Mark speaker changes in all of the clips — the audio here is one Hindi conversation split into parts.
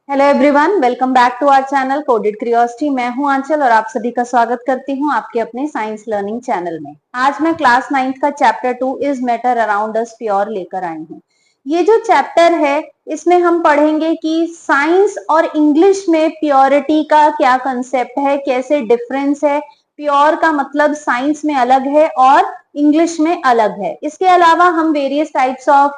Speaker 1: Hello everyone, welcome back to our channel Coded Curiosity. मैं हूं आंचल और आप सभी का स्वागत करती हूं आपके अपने साइंस लर्निंग चैनल में। आज मैं क्लास 9th का chapter 2 is matter around us pure लेकर आई हूं। ये जो चैप्टर है इसमें हम पढ़ेंगे कि साइंस और इंग्लिश में प्योरिटी का क्या कंसेप्ट है, कैसे डिफरेंस है। प्योर का मतलब साइंस में अलग है और इंग्लिश में अलग है। इसके अलावा हम वेरियस टाइप्स ऑफ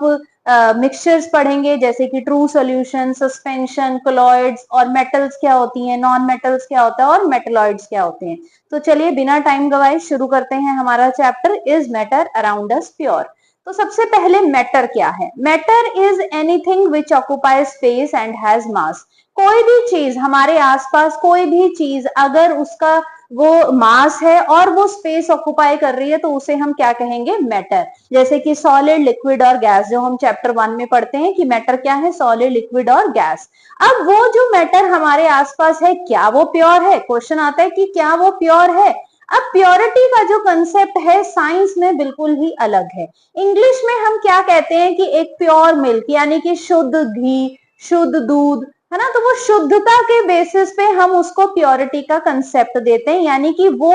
Speaker 1: मिक्सचर्स पढ़ेंगे, जैसे कि ट्रू सॉल्यूशन, सस्पेंशन, कोलॉइड्स, और मेटल्स क्या होती हैं, नॉन मेटल्स क्या होता है और मेटलॉइड्स क्या होते हैं। तो चलिए बिना टाइम गवाए शुरू करते हैं हमारा chapter is matter around us pure. तो सबसे पहले मैटर क्या है। Matter is anything which occupies space and has मास। कोई भी चीज हमारे आसपास, कोई भी चीज अगर उसका वो मास है और वो स्पेस ऑक्युपाई कर रही है तो उसे हम क्या कहेंगे, मैटर। जैसे कि सॉलिड, लिक्विड और गैस, जो हम चैप्टर 1 में पढ़ते हैं कि मैटर क्या है, सॉलिड, लिक्विड और गैस। अब वो जो मैटर हमारे आसपास है, क्या वो प्योर है? क्वेश्चन आता है कि क्या वो प्योर है। अब प्योरिटी का जो कंसेप्ट है साइंस में बिल्कुल ही अलग है। इंग्लिश में हम क्या कहते हैं कि एक प्योर मिल्क, यानी कि शुद्ध घी, शुद्ध दूध, है ना। तो वो शुद्धता के बेसिस पे हम उसको प्योरिटी का कंसेप्ट देते हैं, यानी कि वो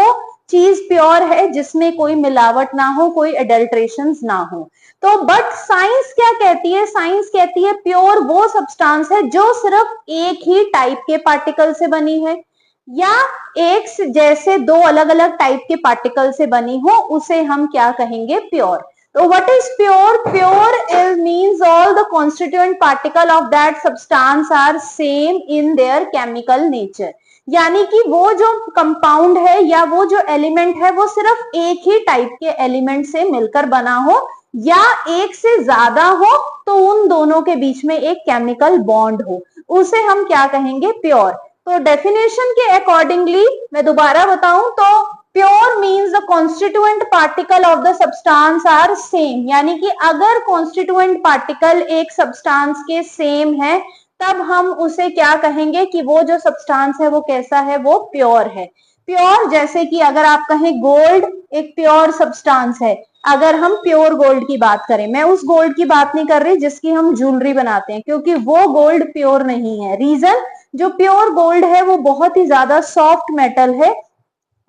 Speaker 1: चीज प्योर है जिसमें कोई मिलावट ना हो, कोई एडल्ट्रेशन ना हो। तो बट साइंस क्या कहती है? साइंस कहती है प्योर वो सब्सटेंस है जो सिर्फ एक ही टाइप के पार्टिकल से बनी है या एक जैसे दो अलग अलग टाइप के पार्टिकल से बनी हो, उसे हम क्या कहेंगे, प्योर। तो what is pure? Pure is means all the constituent particle of that substance are same in their chemical nature। यानी कि वो जो कंपाउंड है या वो जो एलिमेंट है वो सिर्फ एक ही टाइप के एलिमेंट से मिलकर बना हो या एक से ज्यादा हो, तो उन दोनों के बीच में एक केमिकल बॉन्ड हो, उसे हम क्या कहेंगे, प्योर। तो डेफिनेशन के अकॉर्डिंगली मैं दोबारा बताऊं तो pure means the constituent particle of the substance are same. यानी कि अगर कॉन्स्टिट्यूएंट पार्टिकल एक सब्सटेंस के सेम है तब हम उसे क्या कहेंगे कि वो जो सब्सटेंस है वो कैसा है, वो प्योर है। प्योर जैसे कि अगर आप कहें गोल्ड एक प्योर सब्सटेंस है, अगर हम प्योर गोल्ड की बात करें, मैं उस गोल्ड की बात नहीं कर रही जिसकी हम ज्वेलरी बनाते हैं, क्योंकि वो गोल्ड प्योर नहीं है। रीजन, जो प्योर गोल्ड है वो बहुत ही ज्यादा सॉफ्ट मेटल है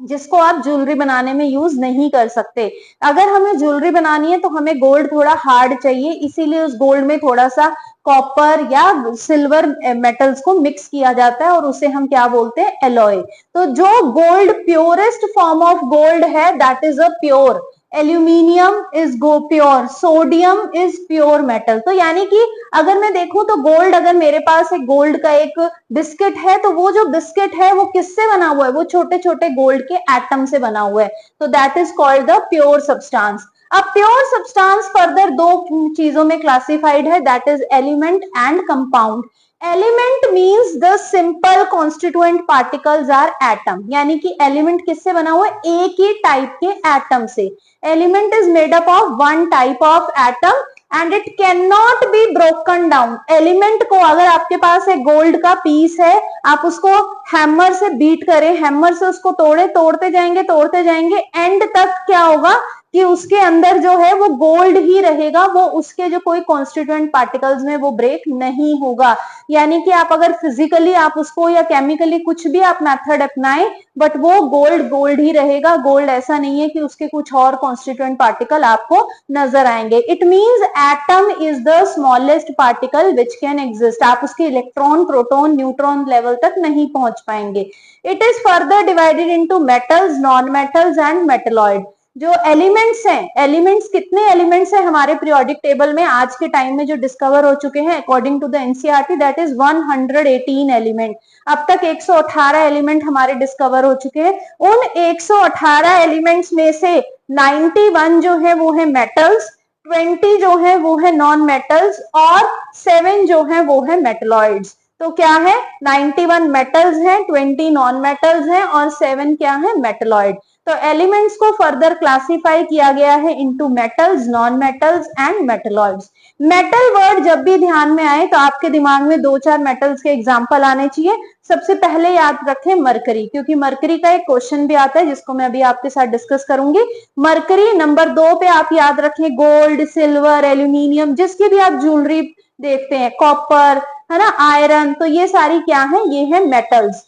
Speaker 1: जिसको आप ज्वेलरी बनाने में यूज नहीं कर सकते। अगर हमें ज्वेलरी बनानी है तो हमें गोल्ड थोड़ा हार्ड चाहिए, इसीलिए उस गोल्ड में थोड़ा सा कॉपर या सिल्वर मेटल्स को मिक्स किया जाता है और उसे हम क्या बोलते हैं, एलॉय। तो जो gold purest form of gold है that is a pure. Aluminium is go pure, sodium is pure metal. तो यानी कि अगर मैं देखूं तो गोल्ड, अगर मेरे पास एक गोल्ड का एक बिस्किट है तो वो जो बिस्किट है वो किससे बना हुआ है, वो छोटे छोटे गोल्ड के एटम से बना हुआ है। तो that is called the pure substance. अब प्योर सब्सटेंस फर्दर दो चीजों में क्लासिफाइड है, that is element and compound. Element means the simple constituent particles are atom. यानी कि एलिमेंट किससे बना हुआ है, एक ही टाइप के एटम से। Element is made up of one type of atom and it can not be broken down. Element को, अगर आपके पास एक गोल्ड का पीस है, आप उसको हैमर से बीट करें, हैमर से उसको तोड़ते जाएंगे, एंड तक क्या होगा कि उसके अंदर जो है वो गोल्ड ही रहेगा, वो उसके जो कोई कॉन्स्टिट्यूएंट पार्टिकल्स में वो ब्रेक नहीं होगा। यानी कि आप अगर फिजिकली आप उसको या केमिकली कुछ भी आप मेथड अपनाएं, बट वो गोल्ड ही रहेगा। गोल्ड ऐसा नहीं है कि उसके कुछ और कॉन्स्टिट्यूएंट पार्टिकल आपको नजर आएंगे। It means atom is the smallest particle which can exist. आप उसके इलेक्ट्रॉन, प्रोटॉन, न्यूट्रॉन लेवल तक नहीं पहुंच पाएंगे। It is further divided into metals, non metals and metalloid. जो एलिमेंट्स हैं, एलिमेंट्स कितने एलिमेंट्स हैं हमारे पीरियोडिक टेबल में आज के टाइम में जो डिस्कवर हो चुके हैं according to the NCERT, that is 118 element. अब तक 118 एलिमेंट हमारे डिस्कवर हो चुके हैं। उन 118 एलिमेंट्स में से 91 जो है वो है मेटल्स, 20 जो है वो है नॉन मेटल्स और 7 जो है वो है मेटलॉइड्स। तो क्या है, 91 मेटल्स हैं, 20 नॉन मेटल्स हैं और 7 क्या है, मेटलॉइड। तो एलिमेंट्स को फर्दर क्लासिफाई किया गया है into metals, non metals and metalloids. Metal word जब भी ध्यान में आए तो आपके दिमाग में 2-4 मेटल्स के एग्जांपल आने चाहिए। सबसे पहले याद रखें मरकरी, क्योंकि मरकरी का एक क्वेश्चन भी आता है जिसको मैं अभी आपके साथ डिस्कस करूंगी। मरकरी। नंबर 2 पे आप याद रखें गोल्ड, सिल्वर, एल्यूमिनियम, जिसकी भी आप ज्वेलरी देखते हैं, कॉपर, है ना, आयरन, तो ये सारी क्या है, ये है मेटल्स।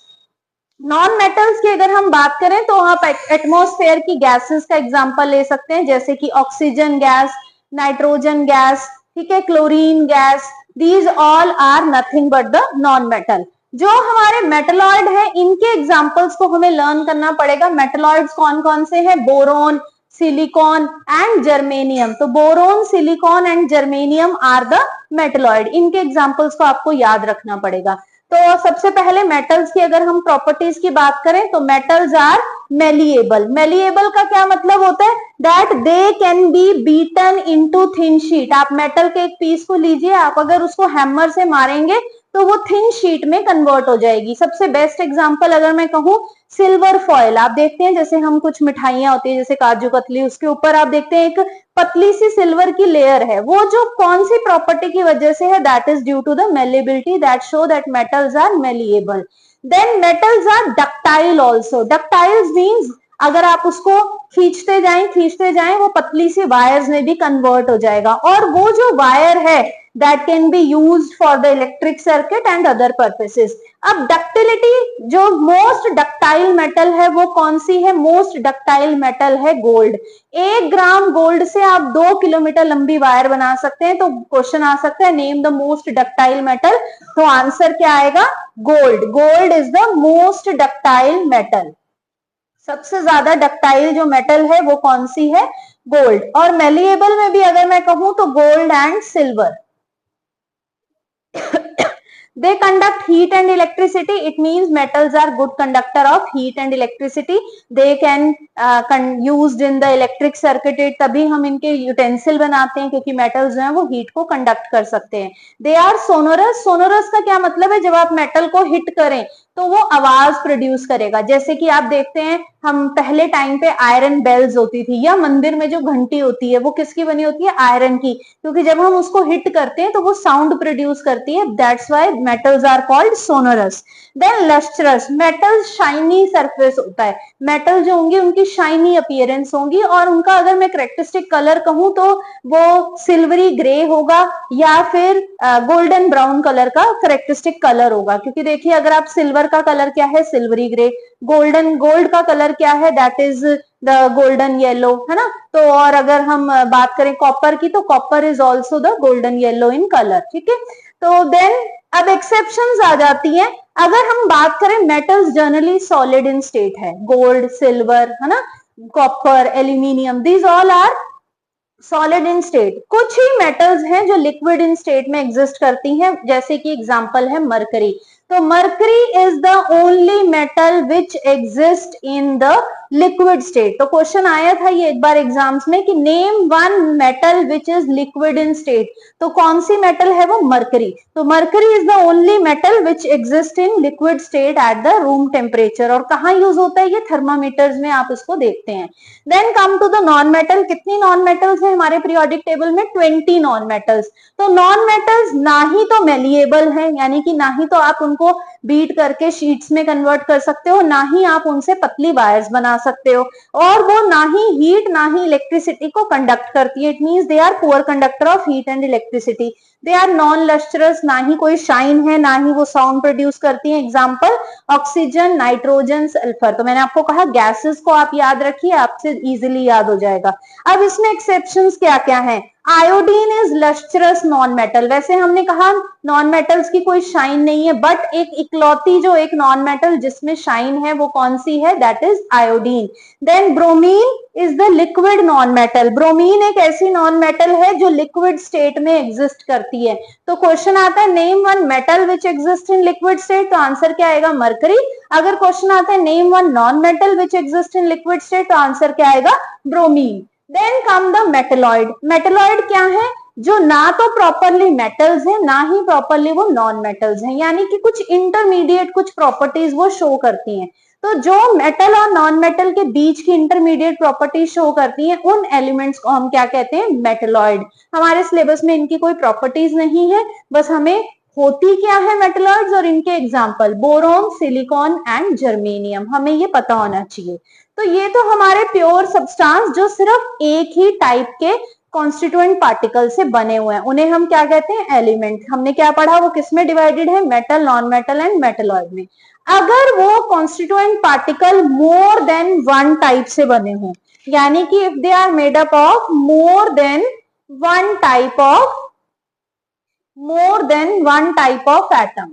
Speaker 1: नॉन मेटल्स की अगर हम बात करें तो आप एटमॉस्फेयर की गैसेस का एग्जांपल ले सकते हैं, जैसे कि ऑक्सीजन गैस, नाइट्रोजन गैस, ठीक है, chlorine gas, these all are nothing but the non metal. जो हमारे मेटलॉइड है इनके एग्जांपल्स को हमें लर्न करना पड़ेगा। मेटलॉइड्स कौन कौन से हैं, बोरोन, सिलिकॉन एंड जर्मेनियम। तो boron, silicon and germanium are the metalloid. इनके एग्जांपल्स को आपको याद रखना पड़ेगा। तो सबसे पहले मेटल्स की अगर हम प्रॉपर्टीज की बात करें तो मेटल्स आर मेलिएबल। मेलिएबल का क्या मतलब होता है, that they can be beaten into thin sheet. आप मेटल के एक पीस को लीजिए, आप अगर उसको हैमर से मारेंगे तो वो थिन शीट में कन्वर्ट हो जाएगी। सबसे बेस्ट एग्जांपल अगर मैं कहूं, सिल्वर फॉयल। आप देखते हैं जैसे हम कुछ मिठाइयां होती है जैसे काजू कतली, उसके ऊपर आप देखते हैं एक पतली सी सिल्वर की लेयर है, वो जो कौन सी प्रॉपर्टी की वजह से है, that is due to the malleability, that show that metals are malleable. Then metals are ductile also. Ductiles means अगर आप उसको खींचते जाएं वो पतली सी वायर्स में भी कन्वर्ट हो जाएगा, और वो जो वायर है that can be used for the electric circuit and other purposes. अब डक्टिलिटी, जो मोस्ट डक्टाइल मेटल है वो कौन सी है, मोस्ट डक्टाइल मेटल है गोल्ड। 1 ग्राम गोल्ड से आप 2 किलोमीटर लंबी वायर बना सकते हैं। तो क्वेश्चन आ सकता है name the most ductile metal, तो आंसर क्या आएगा, gold. Gold is the most ductile metal. सबसे ज्यादा डक्टाइल जो मेटल है वो कौन सी है, गोल्ड। और मेलिएबल में भी अगर मैं कहूं तो gold and silver. They conduct heat and electricity. It means metals are good conductor of heat and electricity. They can used in the electric circuit. तभी हम इनके यूटेंसिल बनाते हैं क्योंकि मेटल्स जो हैं वो हीट को कंडक्ट कर सकते हैं। They are sonorous. Sonorous का क्या मतलब है, जब आप मेटल को हिट करें तो वो आवाज प्रोड्यूस करेगा। जैसे कि आप देखते हैं हम पहले टाइम पे आयरन बेल्स होती थी, या मंदिर में जो घंटी होती है वो किसकी बनी होती है, आयरन की, क्योंकि जब हम उसको हिट करते हैं तो वो साउंड प्रोड्यूस करती है। That's why metals are called sonorous. Then lustrous, metal shiny surface होता है। मेटल जो होंगी उनकी शाइनी अपीयरेंस होंगी, और उनका अगर मैं करेक्टरिस्टिक कलर कहूं तो वो सिल्वरी ग्रे होगा या फिर गोल्डन ब्राउन कलर का करेक्टरिस्टिक कलर होगा। क्योंकि देखिए अगर आप सिल्वर का कलर क्या है, सिल्वरी ग्रे। गोल्ड का कलर क्या है, that is the golden yellow, है ना। तो और अगर हम बात करें कॉपर की तो copper is also the golden yellow in colour, ठीक है। तो देन अब एक्सेप्शंस आ जाती हैं। अगर हम बात करें metals generally solid in state है, गोल्ड, सिल्वर, है ना, copper, aluminium, these all are solid in state. कुछ ही मेटल्स हैं जो लिक्विड इन स्टेट में एग्जिस्ट करती हैं, जैसे कि एग्जांपल है मरकरी। तो mercury is the only metal which exist in the liquid state. तो क्वेश्चन आया था ये एक बार एग्जाम्स में कि name one metal which is liquid in state, तो कौन सी मेटल है वो, मरकरी। तो mercury is the only metal which exist in liquid state at the room temperature. और कहाँ यूज होता है ये, थर्मामीटर्स में आप इसको देखते हैं। Then come to the non metal. कितनी नॉन मेटल्स हैं हमारे पीरियोडिक टेबल में, 20 नॉन मेटल्स। तो नॉन मेटल्स ना ही तो मेलिएबल हैं, यानी कि ना ही तो आप उनको बीट करके शीट्स में कन्वर्ट कर सकते हो, ना ही आप उनसे पतली वायर्स बना सकते हो, और वो ना ही हीट ना ही इलेक्ट्रिसिटी को कंडक्ट करती है। It means they are poor conductor of heat and electricity. They are non lustrous, ना ही कोई शाइन है, ना ही वो साउंड प्रोड्यूस करती है। Example oxygen, nitrogen, sulphur. तो मैंने आपको कहा गैसेस को आप याद रखिए, आपसे इजिली याद हो जाएगा। अब इसमें एक्सेप्शंस क्या क्या है, iodine is lustrous non metal. वैसे हमने कहा नॉन मेटल्स की कोई शाइन नहीं है, बट एक इकलौती जो एक नॉन मेटल जिसमें शाइन है वो कौन सी है, that is iodine. Then bromine is the liquid non metal. Bromine एक ऐसी नॉन मेटल है जो लिक्विड स्टेट में एग्जिस्ट करती है। तो क्वेश्चन आता है name one metal which exist in liquid state, तो आंसर क्या आएगा, मरकरी। अगर क्वेश्चन आता है name one non metal which exist in liquid state, तो आंसर क्या आएगा, bromine. Then come the metalloid. Metalloid क्या है, जो ना तो प्रॉपरली मेटल्स है ना ही प्रॉपरली वो नॉन मेटल्स हैं, यानी कि कुछ इंटरमीडिएट कुछ प्रॉपर्टीज वो शो करती हैं। तो जो मेटल और नॉन मेटल के बीच की इंटरमीडिएट प्रॉपर्टीज शो करती हैं उन एलिमेंट्स को हम क्या कहते हैं, मेटलॉइड। हमारे सिलेबस में इनकी कोई प्रॉपर्टीज नहीं है, बस हमें होती क्या है मेटलॉइड्स और इनके example boron, silicon and germanium, हमें ये पता होना चाहिए। तो ये तो हमारे प्योर सब्सटेंस जो सिर्फ एक ही टाइप के कॉन्स्टिट्यूएंट पार्टिकल से बने हुए हैं, उन्हें हम क्या कहते हैं, एलिमेंट। हमने क्या पढ़ा, वो किसमें डिवाइडेड है, metal, non metal and metalloid में। अगर वो constituent particle more than one type से बने हों, यानी कि if they are made up of more than one type of atom,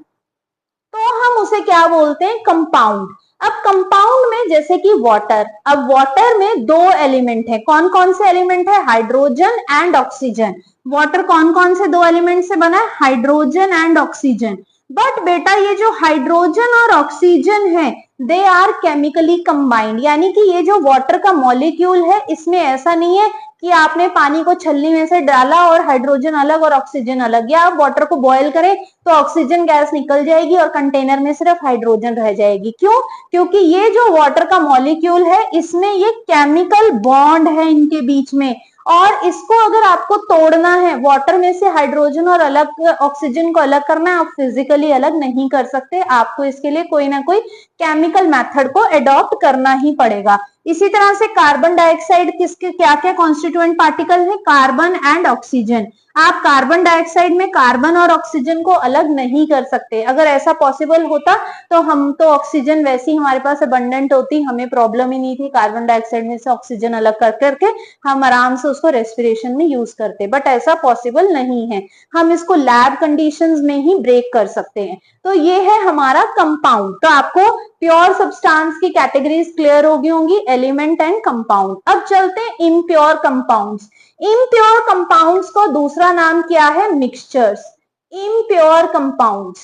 Speaker 1: तो हम उसे क्या बोलते हैं, कंपाउंड। अब कंपाउंड में जैसे कि वाटर, अब वाटर में दो एलिमेंट है, कौन कौन से एलिमेंट है, हाइड्रोजन एंड ऑक्सीजन। वाटर कौन कौन से दो एलिमेंट से बना है, हाइड्रोजन एंड ऑक्सीजन। बट बेटा ये जो हाइड्रोजन और ऑक्सीजन है दे आर केमिकली कंबाइंड, यानी कि ये जो वाटर का मॉलिक्यूल है इसमें ऐसा नहीं है कि आपने पानी को छलनी में से डाला और हाइड्रोजन अलग और ऑक्सीजन अलग, या आप वाटर को बॉयल करें तो ऑक्सीजन गैस निकल जाएगी और कंटेनर में सिर्फ हाइड्रोजन रह जाएगी। क्यों, क्योंकि ये जो वाटर का मॉलिक्यूल है इसमें ये केमिकल बॉन्ड है इनके बीच में, और इसको अगर आपको तोड़ना है, वाटर में से हाइड्रोजन और अलग ऑक्सीजन को अलग करना है, आप फिजिकली अलग नहीं कर सकते, आपको इसके लिए कोई ना कोई केमिकल मेथड को एडॉप्ट करना ही पड़ेगा। इसी तरह से कार्बन डाइऑक्साइड किसके क्या क्या कॉन्स्टिट्यूएंट पार्टिकल है, कार्बन एंड ऑक्सीजन। आप कार्बन डाइऑक्साइड में कार्बन और ऑक्सीजन को अलग नहीं कर सकते, अगर ऐसा पॉसिबल होता तो हम तो ऑक्सीजन वैसे ही हमारे पास अबंडेंट होती, हमें प्रॉब्लम ही नहीं थी, कार्बन डाइऑक्साइड में से ऑक्सीजन अलग कर करके हम आराम से उसको रेस्पिरेशन में यूज करते, बट ऐसा पॉसिबल नहीं है, हम इसको लैब कंडीशंस में ही ब्रेक कर सकते हैं। तो ये है हमारा कंपाउंड। तो आपको प्योर सब्सटेंस की कैटेगरीज क्लियर होगी होंगी, एलिमेंट एंड कंपाउंड। अब चलते हैं इम्प्योर कंपाउंड्स। इम्प्योर कंपाउंड्स को दूसरा नाम क्या है, मिक्सचर्स। इम्प्योर कंपाउंड्स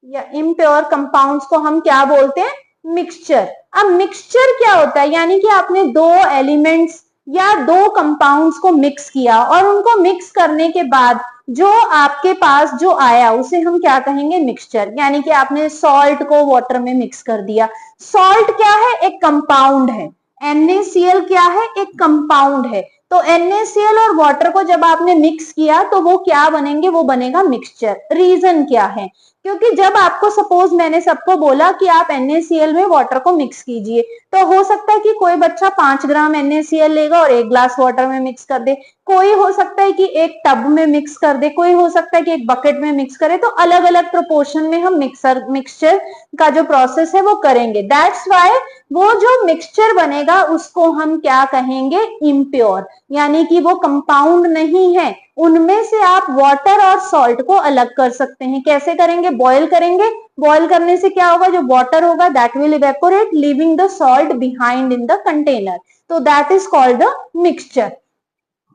Speaker 1: या इम्प्योर कंपाउंड्स को हम क्या बोलते हैं, मिक्सचर। अब मिक्सचर क्या होता है, यानी कि आपने दो एलिमेंट्स या दो कंपाउंड्स को मिक्स किया और उनको मिक्स करने के बाद जो आपके पास जो आया उसे हम क्या कहेंगे, मिक्सचर। यानी कि आपने सॉल्ट को वाटर में मिक्स कर दिया, सॉल्ट क्या है, एक कंपाउंड है, NaCl क्या है, एक कंपाउंड है। तो NaCl और वाटर को जब आपने मिक्स किया तो वो क्या बनेंगे, वो बनेगा मिक्सचर। रीजन क्या है, क्योंकि जब आपको सपोज मैंने सबको बोला कि आप NaCl में वाटर को मिक्स कीजिए, तो हो सकता है कि कोई बच्चा 5 ग्राम NaCl लेगा और 1 ग्लास वाटर में मिक्स कर दे, कोई हो सकता है कि एक टब में मिक्स कर दे, कोई हो सकता है कि एक बकेट में मिक्स करे, तो अलग अलग प्रोपोर्शन में हम मिक्सचर का जो प्रोसेस है वो करेंगे। दैट्स वाई वो जो मिक्सचर बनेगा उसको हम क्या कहेंगे, इम्प्योर, यानी कि वो कंपाउंड नहीं है। उनमें से आप वाटर और सॉल्ट को अलग कर सकते हैं। कैसे करेंगे, बॉयल करेंगे, बॉयल करने से क्या होगा, जो वाटर होगा that will evaporate leaving the salt behind in the container, तो that is called the mixture.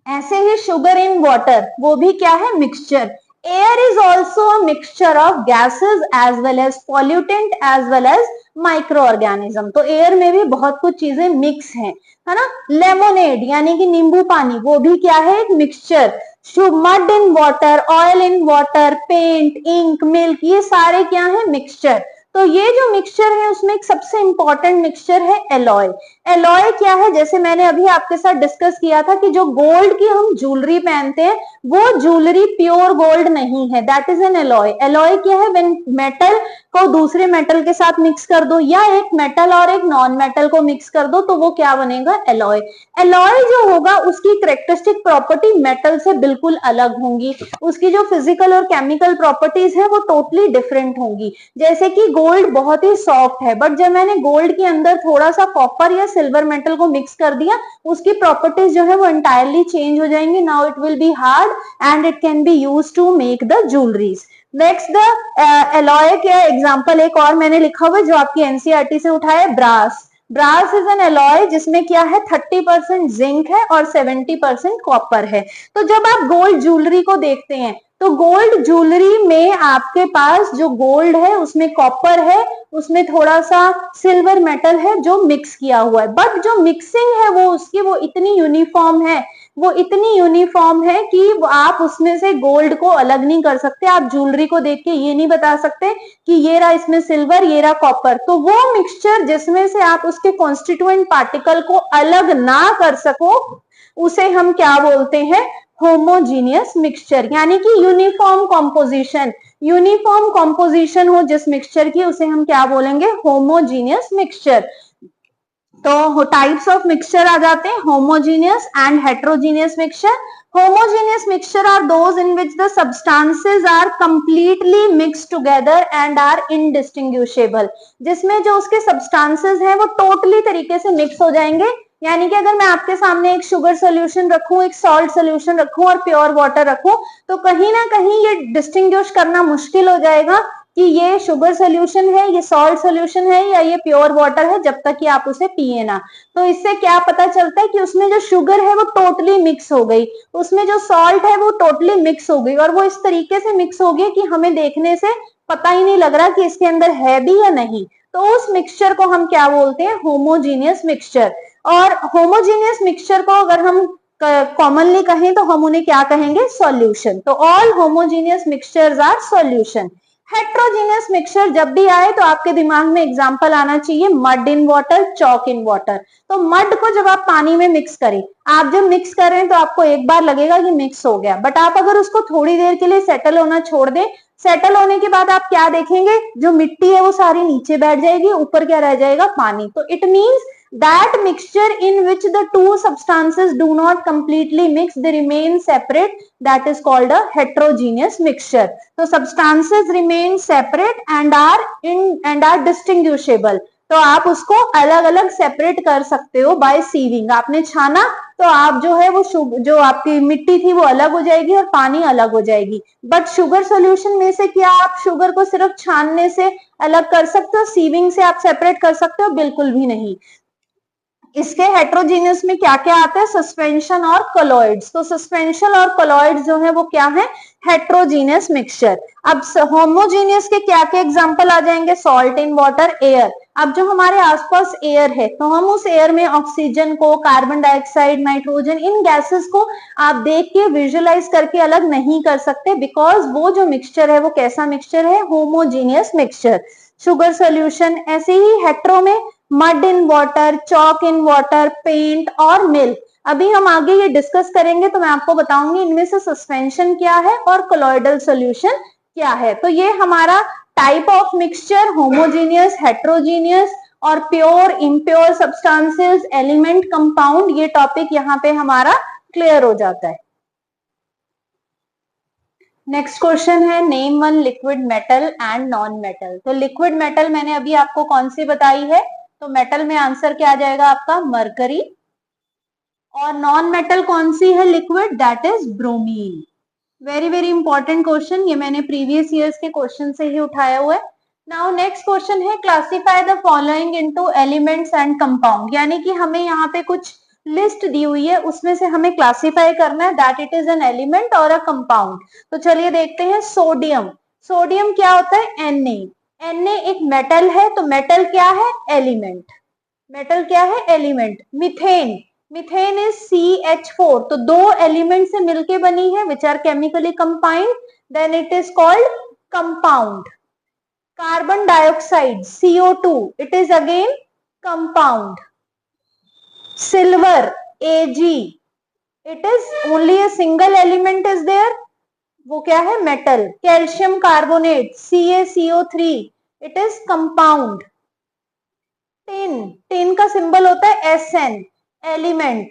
Speaker 1: ऐसे ही शुगर इन वाटर, वो भी क्या है, mixture. Air is also a mixture of gases as well as pollutant as well as micro organism. तो एयर में भी बहुत कुछ चीजें मिक्स हैं, है ना। लेमोनेड यानी कि नींबू पानी, वो भी क्या है, एक mixture. Mud in water, oil in water, paint, ink, milk, ये सारे क्या है, मिक्सचर। तो ये जो मिक्सचर है उसमें एक सबसे इंपॉर्टेंट मिक्सचर है एलॉय। एलॉय क्या है, जैसे मैंने अभी आपके साथ डिस्कस किया था कि जो गोल्ड की हम ज्वेलरी पहनते हैं वो ज्वेलरी प्योर गोल्ड नहीं है, that is an alloy. Alloy क्या है, व्हेन मेटल को दूसरे मेटल के साथ मिक्स कर दो या एक मेटल और एक नॉन मेटल को मिक्स कर दो तो वो क्या बनेगा, एलॉय। एलॉय जो होगा उसकी कैरेक्टरिस्टिक प्रॉपर्टी मेटल से बिल्कुल अलग होंगी, उसकी जो फिजिकल और केमिकल प्रॉपर्टीज है वो टोटली डिफरेंट होंगी। जैसे कि गोल्ड बहुत ही सॉफ्ट है, बट जब मैंने गोल्ड के अंदर थोड़ा सा कॉपर या सिल्वर मेटल को मिक्स कर दिया उसकी प्रॉपर्टीज जो है वो एंटायरली चेंज हो जाएंगी। Now it will be hard and it can be used to make the jewelleries. Next the alloy के एग्जांपल एक और मैंने लिखा हुआ है जो आपकी एनसीईआरटी से उठाया, brass. Brass is an alloy जिसमें क्या है, 30% जिंक है और 70% कॉपर है। तो जब आप गोल्ड ज्वेलरी को देखते हैं तो गोल्ड ज्वेलरी में आपके पास जो गोल्ड है उसमें कॉपर है, उसमें थोड़ा सा सिल्वर मेटल है जो मिक्स किया हुआ है, बट जो मिक्सिंग है वो उसकी वो इतनी यूनिफॉर्म है, वो इतनी यूनिफॉर्म है कि आप उसमें से गोल्ड को अलग नहीं कर सकते। आप ज्वेलरी को देख के ये नहीं बता सकते कि ये रहा इसमें सिल्वर, ये रहा कॉपर। तो वो मिक्सचर जिसमें से आप उसके कॉन्स्टिट्यूएंट पार्टिकल को अलग ना कर सको उसे हम क्या बोलते हैं, होमोजीनियस मिक्सचर, यानी कि यूनिफॉर्म कॉम्पोजिशन। यूनिफॉर्म कॉम्पोजिशन हो जिस मिक्सचर की उसे हम क्या बोलेंगे, होमोजीनियस मिक्सचर। तो टाइप्स ऑफ मिक्सचर आ जाते हैं, homogeneous and heterogeneous mixture. Homogeneous mixture are those in which the substances are completely mixed together and are indistinguishable, जिसमें जो उसके सब्सटेंसेस हैं वो टोटली तरीके से मिक्स हो जाएंगे। यानी कि अगर मैं आपके सामने एक शुगर सोल्यूशन रखूं, एक सॉल्ट सोल्यूशन रखूं और प्योर वाटर रखूं, तो कहीं ना कहीं ये डिस्टिंग्विश करना मुश्किल हो जाएगा कि ये शुगर सोल्यूशन है, ये सॉल्ट सोल्यूशन है या ये प्योर वाटर है, जब तक कि आप उसे पिए ना। तो इससे क्या पता चलता है कि उसमें जो शुगर है वो टोटली मिक्स हो गई, उसमें जो सॉल्ट है वो टोटली मिक्स हो गई, और वो इस तरीके से मिक्स हो गई कि हमें देखने से पता ही नहीं लग रहा कि इसके अंदर है भी या नहीं। तो उस मिक्सचर को हम क्या बोलते हैं, होमोजीनियस मिक्सचर। और होमोजीनियस मिक्सचर को अगर हम कॉमनली कहें तो हम उन्हें क्या कहेंगे, सॉल्यूशन। तो all homogeneous mixtures are solution. Heterogeneous mixture जब भी आए तो आपके दिमाग में एग्जांपल आना चाहिए mud in water, chalk in water. तो मड को जब आप पानी में मिक्स करें, आप जब मिक्स कर रहे हैं तो आपको एक बार लगेगा कि मिक्स हो गया, बट आप अगर उसको थोड़ी देर के लिए सेटल होना छोड़ दें, सेटल होने के बाद आप क्या देखेंगे, जो मिट्टी है वो सारी नीचे बैठ जाएगी, ऊपर क्या रह जाएगा, पानी। तो it means that mixture in which the two substances do not completely mix, they remain separate, that is called a heterogeneous mixture. So substances remain separate and are distinguishable. तो आप उसको अलग अलग सेपरेट कर सकते हो बाय सीविंग। आपने छाना तो आप जो है वो जो आपकी मिट्टी थी वो अलग हो जाएगी और पानी अलग हो जाएगी। बट शुगर सॉल्यूशन में से क्या आप शुगर को सिर्फ छानने से अलग कर सकते हो, सीविंग से आप सेपरेट कर सकते हो? बिल्कुल भी नहीं। इसके हेट्रोजीनियस में क्या क्या आता है, सस्पेंशन और कोलॉइड्स। तो सस्पेंशन और कोलॉइड्स जो है वो क्या है, हेट्रोजीनियस मिक्सचर। अब होमोजीनियस के क्या क्या एग्जांपल आ जाएंगे, सॉल्ट इन वाटर, एयर। अब जो हमारे आसपास एयर है तो हम उस एयर में ऑक्सीजन को, कार्बन डाइऑक्साइड, नाइट्रोजन, इन गैसेस को आप देख के विजुअलाइज करके अलग नहीं कर सकते, बिकॉज वो जो मिक्सचर है वो कैसा मिक्सचर है, होमोजीनियस मिक्सचर। शुगर सोल्यूशन ऐसे ही हेट्रो में mud in water, chalk in water, paint और मिल्क। अभी हम आगे ये डिस्कस करेंगे तो मैं आपको बताऊंगी इनमें से सस्पेंशन क्या है और कोलॉइडल सॉल्यूशन क्या है। तो ये हमारा type of mixture, homogeneous, heterogeneous और pure, impure substances, element, compound, ये टॉपिक यहाँ पे हमारा क्लियर हो जाता है। नेक्स्ट क्वेश्चन है, name one liquid metal and non metal. तो लिक्विड मेटल मैंने अभी आपको कौन सी बताई है, तो मेटल में आंसर क्या आ जाएगा आपका, मरकरी। और नॉन मेटल कौन सी है liquid, that is bromine. Very very important question, ये मैंने प्रीवियस ईयर्स के क्वेश्चन से ही उठाया हुआ है। नाउ नेक्स्ट क्वेश्चन है, classify the following into elements and compound. यानी कि हमें यहाँ पे कुछ लिस्ट दी हुई है, उसमें से हमें क्लासिफाई करना है that it is an element और अ कंपाउंड। तो चलिए देखते हैं, सोडियम। सोडियम क्या होता है, Na एक मेटल है, तो मेटल क्या है, एलिमेंट। मेटल क्या है, element. Methane, methane is CH4, तो दो एलिमेंट से मिलके बनी है, which are chemically combined, then it is called compound. Carbon dioxide CO2, it is again compound. Silver Ag, it is only a single element is there, वो क्या है, metal. Calcium carbonate CaCO3, it is compound. Tin, tin का सिंबल होता है SN, element.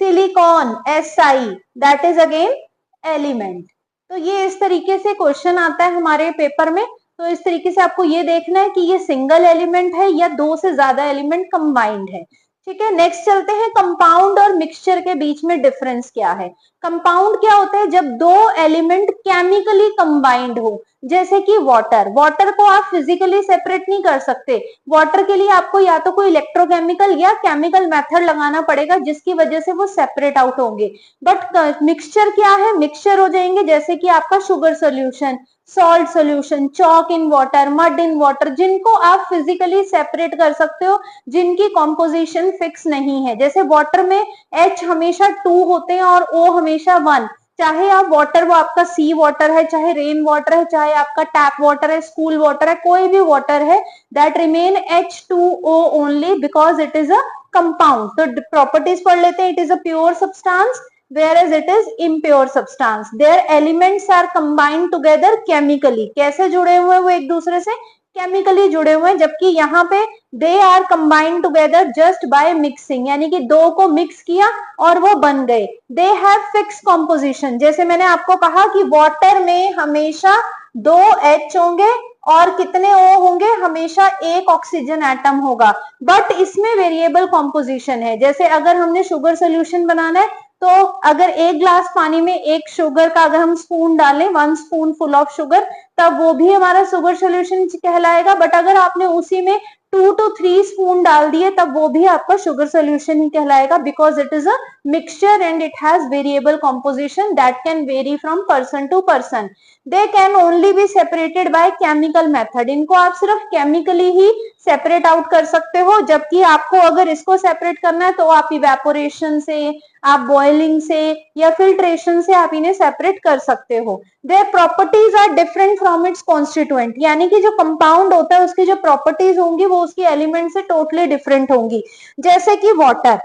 Speaker 1: Silicon Si, that is again element. तो ये इस तरीके से क्वेश्चन आता है हमारे पेपर में। तो इस तरीके से आपको ये देखना है कि ये सिंगल एलिमेंट है या दो से ज्यादा एलिमेंट कंबाइंड है। ठीक है, नेक्स्ट चलते हैं, कंपाउंड और मिक्सचर के बीच में डिफरेंस क्या है। कंपाउंड क्या होता है, जब दो एलिमेंट केमिकली कंबाइंड हो, जैसे कि वाटर। वाटर को आप फिजिकली सेपरेट नहीं कर सकते, वाटर के लिए आपको या तो कोई इलेक्ट्रोकेमिकल या केमिकल मेथड लगाना पड़ेगा, जिसकी वजह से वो सेपरेट आउट होंगे। बट मिक्सचर क्या है, मिक्सचर हो जाएंगे जैसे कि आपका sugar solution, salt solution, chalk in water, mud in water, जिनको आप फिजिकली सेपरेट कर सकते हो, जिनकी कॉम्पोजिशन फिक्स नहीं है। जैसे वाटर में H हमेशा 2 होते हैं और O हमेशा 1। चाहे आप वाटर, वो आपका सी वाटर है, चाहे रेन वाटर है, चाहे आपका टैप वाटर है, स्कूल वाटर है, कोई भी वाटर है, that remain H2O only because it is a compound. तो प्रॉपर्टीज पढ़ लेते हैं, it is a pure substance whereas it is impure substance, their elements are combined together chemically। कैसे जुड़े हुए वो एक दूसरे से, केमिकली जुड़े हुए हैं, जबकि यहाँ पे they are combined together just by mixing, यानी कि दो को मिक्स किया और वो बन गए। दे हैव फिक्स कॉम्पोजिशन, जैसे मैंने आपको कहा कि वाटर में हमेशा 2 H होंगे और कितने O होंगे, हमेशा एक ऑक्सीजन एटम होगा। बट इसमें वेरिएबल कॉम्पोजिशन है, जैसे अगर हमने शुगर सोल्यूशन बनाना है तो अगर 1 ग्लास पानी में 1 शुगर का अगर हम स्पून डालें, 1 स्पून फुल ऑफ शुगर, तब वो भी हमारा शुगर सोल्यूशन कहलाएगा। बट अगर आपने उसी में 2 to 3 स्पून डाल दिए तब वो भी आपका शुगर सोल्यूशन ही कहलाएगा, because it is a mixture and it has variable composition that can vary from person to person. They can only be separated by chemical method, इनको आप सिर्फ केमिकली ही सेपरेट आउट कर सकते हो, जबकि आपको अगर इसको सेपरेट करना है तो आप इवेपोरेशन से, आप बॉइलिंग से या फिल्ट्रेशन से आप इन्हें सेपरेट कर सकते हो। Their properties are different from its constituent, यानी कि जो कंपाउंड होता है उसकी जो प्रॉपर्टीज होंगी वो उसकी एलिमेंट से टोटली डिफरेंट होंगी। जैसे कि वाटर,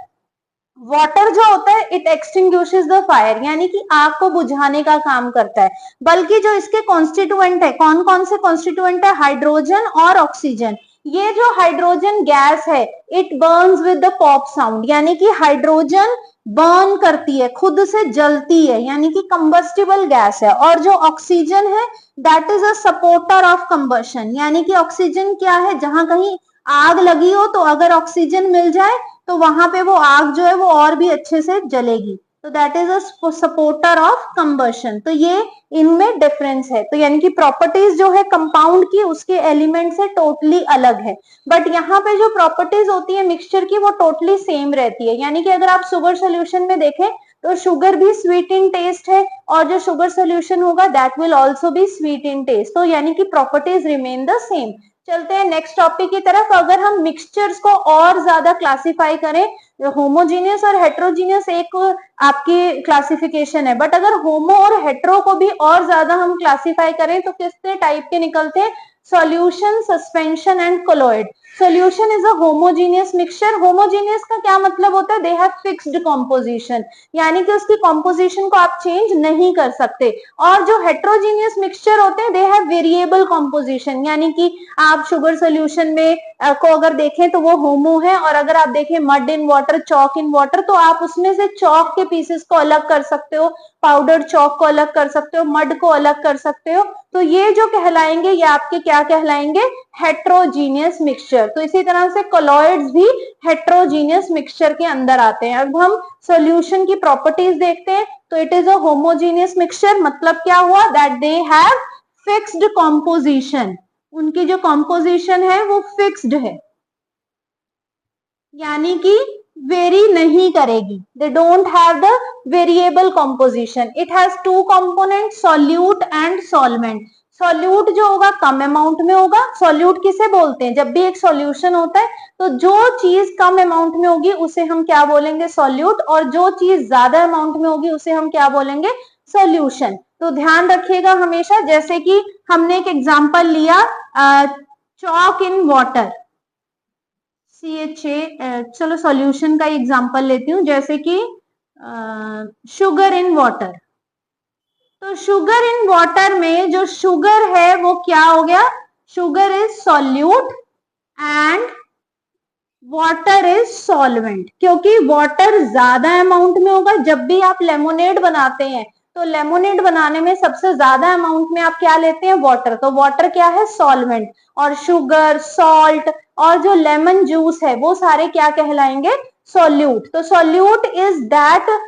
Speaker 1: वाटर जो होता है इट एक्सटिंग्विशेस द फायर, यानी कि आग को बुझाने का काम करता है। बल्कि जो इसके कॉन्स्टिट्यूएंट है, कौन कौन से कॉन्स्टिट्यूएंट है, हाइड्रोजन और ऑक्सीजन। ये जो हाइड्रोजन गैस है it Burns with the pop sound, यानी कि हाइड्रोजन बर्न करती है, खुद से जलती है, यानी कि कंबस्टिबल गैस है। और जो ऑक्सीजन है that is a supporter of combustion, यानी कि ऑक्सीजन क्या है, जहां कहीं आग लगी हो तो अगर ऑक्सीजन मिल जाए तो वहां पे वो आग जो है वो और भी अच्छे से जलेगी, तो that is a supporter of combustion. तो ये इनमें डिफरेंस है। तो यानी कि प्रॉपर्टीज जो है कंपाउंड की उसके एलिमेंट से टोटली अलग है, बट यहाँ पे जो प्रॉपर्टीज होती है मिक्सचर की वो टोटली सेम रहती है। यानी कि अगर आप शुगर सोल्यूशन में देखें तो शुगर भी स्वीट इन टेस्ट है और जो शुगर सोल्यूशन होगा that will also be sweet in taste, तो यानी कि प्रॉपर्टीज रिमेन द सेम। चलते हैं नेक्स्ट टॉपिक की तरफ। अगर हम मिक्सचर्स को और ज्यादा क्लासिफाई करें, होमोजीनियस और हेट्रोजीनियस एक आपकी क्लासिफिकेशन है, बट अगर होमो और हेट्रो को भी और ज्यादा हम क्लासिफाई करें तो कितने टाइप के निकलते हैं, solution, suspension and colloid. Solution is a homogeneous mixture. Homogeneous का क्या मतलब होता है, दे हैव फिक्स्ड कॉम्पोजिशन, यानी कि उसकी कॉम्पोजिशन को आप चेंज नहीं कर सकते। और जो हेट्रोजीनियस मिक्सचर होते हैं दे हैव वेरिएबल कॉम्पोजिशन, यानी कि आप शुगर सोल्यूशन में को अगर देखें तो वो होमो है, और अगर आप देखें mud in water, chalk in water, तो आप उसमें से चॉक के पीसेस को अलग कर सकते हो, पाउडर चॉक को अलग कर सकते हो, मड को अलग कर सकते हो। तो ये जो कहलाएंगे ये आपके क्या कहलाएंगे, हेट्रोजीनियस मिक्सचर। तो इसी तरह से कोलॉइड्स भी हेट्रोजीनियस मिक्सचर के अंदर आते हैं। अब हम सॉल्यूशन की प्रॉपर्टीज देखते हैं। तो it is a homogeneous mixture, मतलब क्या हुआ, that they have fixed composition, उनकी जो कॉम्पोजिशन है वो फिक्स्ड है, यानी कि वेरी नहीं करेगी। They don't have the variable composition. It has 2 component, solute and solvent. Solute जो होगा कम अमाउंट में होगा। सॉल्यूट किसे बोलते हैं, जब भी एक सॉल्यूशन होता है तो जो चीज कम अमाउंट में होगी उसे हम क्या बोलेंगे, सॉल्यूट, और जो चीज ज्यादा अमाउंट में होगी उसे हम क्या बोलेंगे, सॉल्यूशन। तो ध्यान रखिएगा हमेशा, जैसे कि हमने एक एग्जांपल लिया चॉक इन वाटर, CHA, चलो सॉल्यूशन का एग्जांपल लेती हूँ, जैसे कि शुगर इन वाटर। तो शुगर इन वाटर में जो शुगर है वो क्या हो गया, sugar is solute and water is solvent, क्योंकि वाटर ज्यादा अमाउंट में होगा। जब भी आप लेमोनेड बनाते हैं तो लेमोनेड बनाने में सबसे ज्यादा अमाउंट में आप क्या लेते हैं, वाटर, तो वाटर क्या है, सॉल्वेंट, और शुगर, सॉल्ट और जो लेमन जूस है वो सारे क्या कहलाएंगे, सॉल्यूट। तो solute is that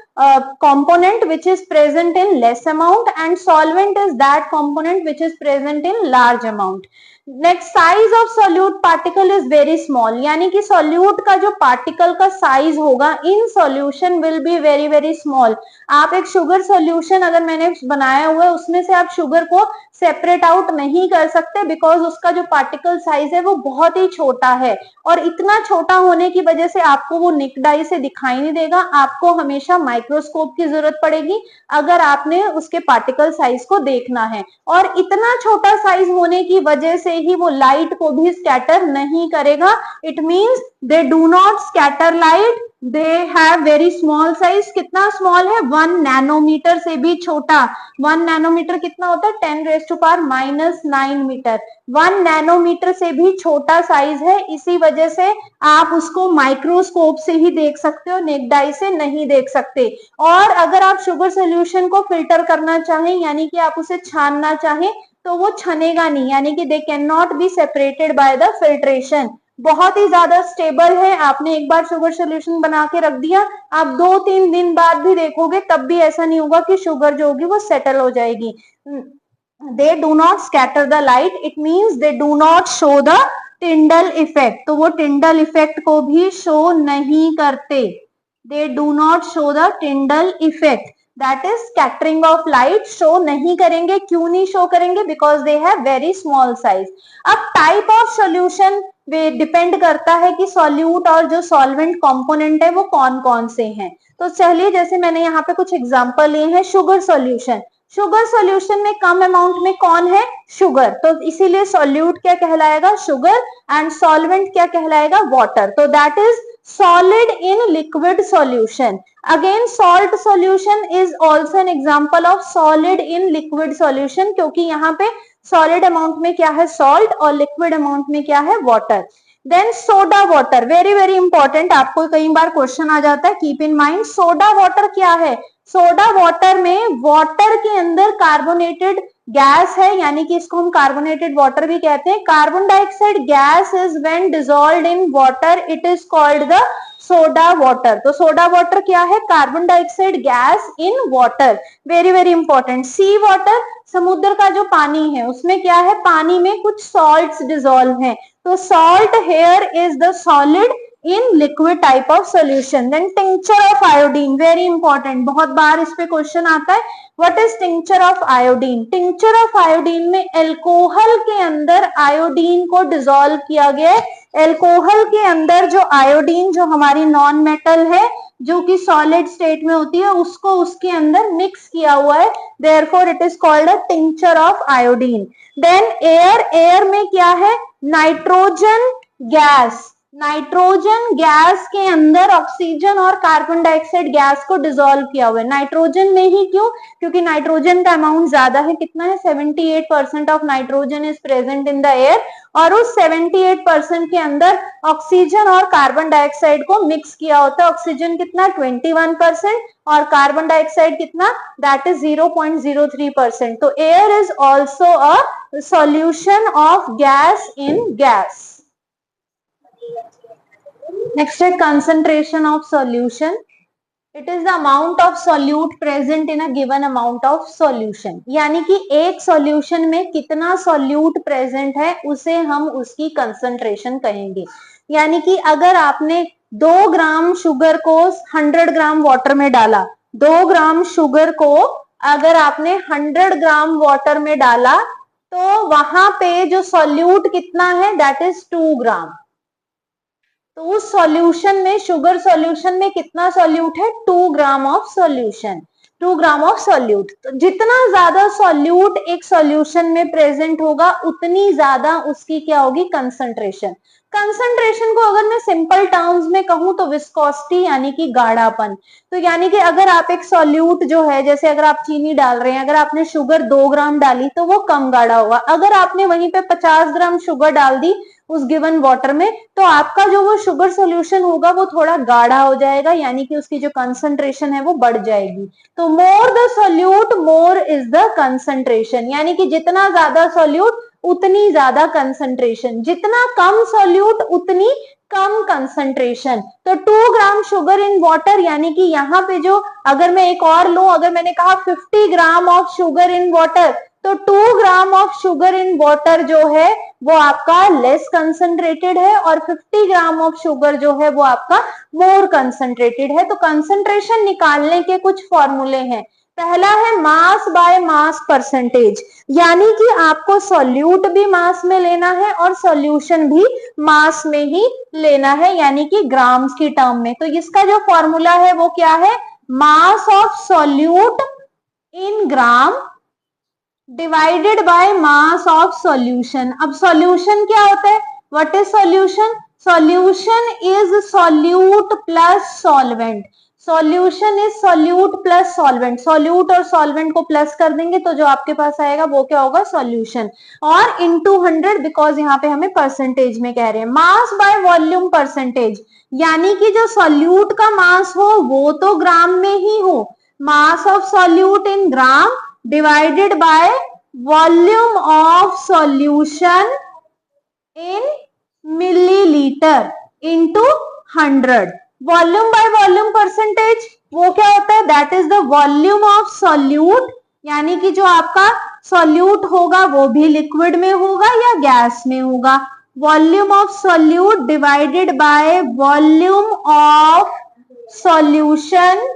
Speaker 1: component which is present in less amount and solvent is that component which is present in large amount. Next, size of solute particle is very small, यानी कि सोल्यूट का जो पार्टिकल का साइज होगा in solution will be very very small. आप एक शुगर सोल्यूशन अगर मैंने बनाया हुआ है उसमें से आप शुगर को सेपरेट आउट नहीं कर सकते, बिकॉज उसका जो पार्टिकल साइज है वो बहुत ही छोटा है, और इतना छोटा होने की वजह से आपको वो निक्ड आई से दिखाई नहीं देगा। आपको हमेशा माइक्रोस्कोप की जरूरत पड़ेगी अगर आपने उसके पार्टिकल साइज को देखना है, और इतना छोटा साइज होने की वजह से ही वो लाइट को भी स्कैटर नहीं करेगा। It means they do not scatter light, they have very small size, कितना स्मॉल है, 1 नैनोमीटर से भी छोटा। 1 नैनोमीटर कितना होता है, 10⁻⁹ मीटर। 1 नैनोमीटर से भी छोटा साइज है, इसी वजह से आप उसको माइक्रोस्कोप से ही देख सकते हो, नेक्ड आई से नहीं देख सकते। और अगर आप शुगर सोल्यूशन को फिल्टर करना चाहें, यानी कि आप उसे छानना चाहें, तो वो छनेगा नहीं, यानी कि they can not be separated by the filtration. बहुत ही ज्यादा स्टेबल है। आपने एक बार शुगर सोल्यूशन बना के रख दिया, आप 2-3 दिन बाद भी देखोगे तब भी ऐसा नहीं होगा कि शुगर जो होगी वो सेटल हो जाएगी। They do not scatter the light, it means they do not show the Tyndall effect, तो वो टिंडल इफेक्ट को भी शो नहीं करते। They do not show the Tyndall effect, that is scattering of light, show नहीं करेंगे। क्यों नहीं शो करेंगे, because they have very small size. अब टाइप ऑफ सोल्यूशन डिपेंड करता है कि सॉल्यूट और जो सॉल्वेंट कंपोनेंट है वो कौन कौन से हैं। तो चलिए, जैसे मैंने यहाँ पे कुछ एग्जांपल लिए हैं। शुगर सॉल्यूशन, शुगर सॉल्यूशन में कम अमाउंट में कौन है, शुगर, तो इसीलिए सॉल्यूट क्या कहलाएगा, शुगर, एंड सॉल्वेंट क्या कहलाएगा, वाटर। तो that is solid in liquid solution. Again, salt solution is also an example of solid in liquid solution, क्योंकि यहाँ पे solid amount में क्या है, salt, और liquid amount में क्या है, water. Then soda water, very very important, आपको कई बार क्वेश्चन आ जाता है, keep in mind, soda water क्या है। सोडा वाटर में वाटर के अंदर कार्बोनेटेड गैस है, यानी कि इसको हम कार्बोनेटेड वाटर भी कहते हैं। Carbon dioxide gas is when dissolved in water, it is called the soda water. तो सोडा वाटर क्या है, carbon dioxide gas in water, very very important. Sea water, समुद्र का जो पानी है उसमें क्या है, पानी में कुछ सॉल्ट्स डिसॉल्व हैं, तो salt here is the solid in liquid type of solution. Then tincture of iodine, very important, बहुत बार इस पे क्वेश्चन आता है। What is tincture of iodine? Tincture of iodine में एल्कोहल के अंदर आयोडीन को डिसॉल्व किया गया है। एल्कोहल के अंदर जो आयोडीन, जो हमारी नॉन मेटल है, जो कि सॉलिड स्टेट में होती है, उसको उसके अंदर मिक्स किया हुआ है, therefore it is called a tincture of iodine. Then air, air में क्या है, नाइट्रोजन गैस, नाइट्रोजन गैस के अंदर ऑक्सीजन और कार्बन डाइऑक्साइड गैस को डिसॉल्व किया हुआ है। नाइट्रोजन में ही, क्यों, क्योंकि नाइट्रोजन का अमाउंट ज्यादा है, कितना है, 78% of nitrogen is present in the air, और उस 78% के अंदर ऑक्सीजन और कार्बन डाइऑक्साइड को मिक्स किया होता है। ऑक्सीजन कितना, 21%, और कार्बन डाइऑक्साइड कितना, दैट इज 0.03%। तो air is also a solution of gas in gas. Next है concentration of solution. It is the amount of solute present in a given amount of solution. यानी कि एक solution में कितना solute present है उसे हम उसकी concentration कहेंगे। यानी कि अगर आपने 2 ग्राम शुगर को 100 ग्राम वाटर में डाला, 2 ग्राम शुगर को अगर आपने 100 ग्राम वाटर में डाला, तो वहां पे जो solute कितना है, that is 2 ग्राम। तो उस सॉल्यूशन में, शुगर सॉल्यूशन में कितना सॉल्यूट है, 2 gram of solution, 2 gram of solute. तो जितना ज्यादा सॉल्यूट एक सॉल्यूशन में प्रेजेंट होगा, उतनी ज्यादा उसकी क्या होगी, कंसंट्रेशन। कंसंट्रेशन को अगर मैं सिंपल टर्म्स में कहूं तो विस्कोसिटी, यानी कि गाढ़ापन। तो यानी कि अगर आप एक सॉल्यूट जो है, जैसे अगर आप चीनी डाल रहे हैं, अगर आपने शुगर 2 ग्राम डाली तो वो कम गाढ़ा होगा। अगर आपने वहीं पे 50 ग्राम शुगर डाल दी उस गिवन वाटर में, तो आपका जो वो शुगर सॉल्यूशन होगा वो थोड़ा गाढ़ा हो जाएगा, यानी कि उसकी जो कंसंट्रेशन है वो बढ़ जाएगी। तो more the solute more is the concentration, यानी कि जितना ज्यादा सॉल्यूट उतनी ज्यादा कंसंट्रेशन, जितना कम सॉल्यूट उतनी कम कंसंट्रेशन। तो 2 ग्राम शुगर इन वाटर, यानी कि यहाँ पे जो, अगर मैं एक और लूं, अगर मैंने कहा 50 gram of sugar in water, तो 2 gram of sugar in water जो है वो आपका लेस कंसंट्रेटेड है, और 50 ग्राम ऑफ शुगर जो है वो आपका मोर कंसंट्रेटेड है। तो कंसंट्रेशन निकालने के कुछ फॉर्मूले हैं। पहला है मास बाय मास परसेंटेज, यानी कि आपको सॉल्यूट भी मास में लेना है और सॉल्यूशन भी मास में ही लेना है, यानी कि ग्राम्स की टर्म में। तो इसका जो फॉर्मूला है वो क्या है, mass of solute in gram divided by mass of solution. अब सॉल्यूशन क्या होता है, what is solution, solution is solute plus solvent, solution is solute plus solvent, solute और सॉल्वेंट को प्लस कर देंगे तो जो आपके पास आएगा वो क्या होगा, सॉल्यूशन, और इनटू 100 बिकॉज यहाँ पे हमें परसेंटेज में कह रहे हैं। मास बाय वॉल्यूम परसेंटेज, यानी कि जो सॉल्यूट का मास हो वो तो ग्राम में ही हो, mass of solute in gram divided by volume of solution in millilitre into 100। Volume by volume percentage वो क्या होता है, that is the volume of solute, यानी कि जो आपका सॉल्यूट होगा वो भी लिक्विड में होगा या गैस में होगा, volume of solute divided by volume of solution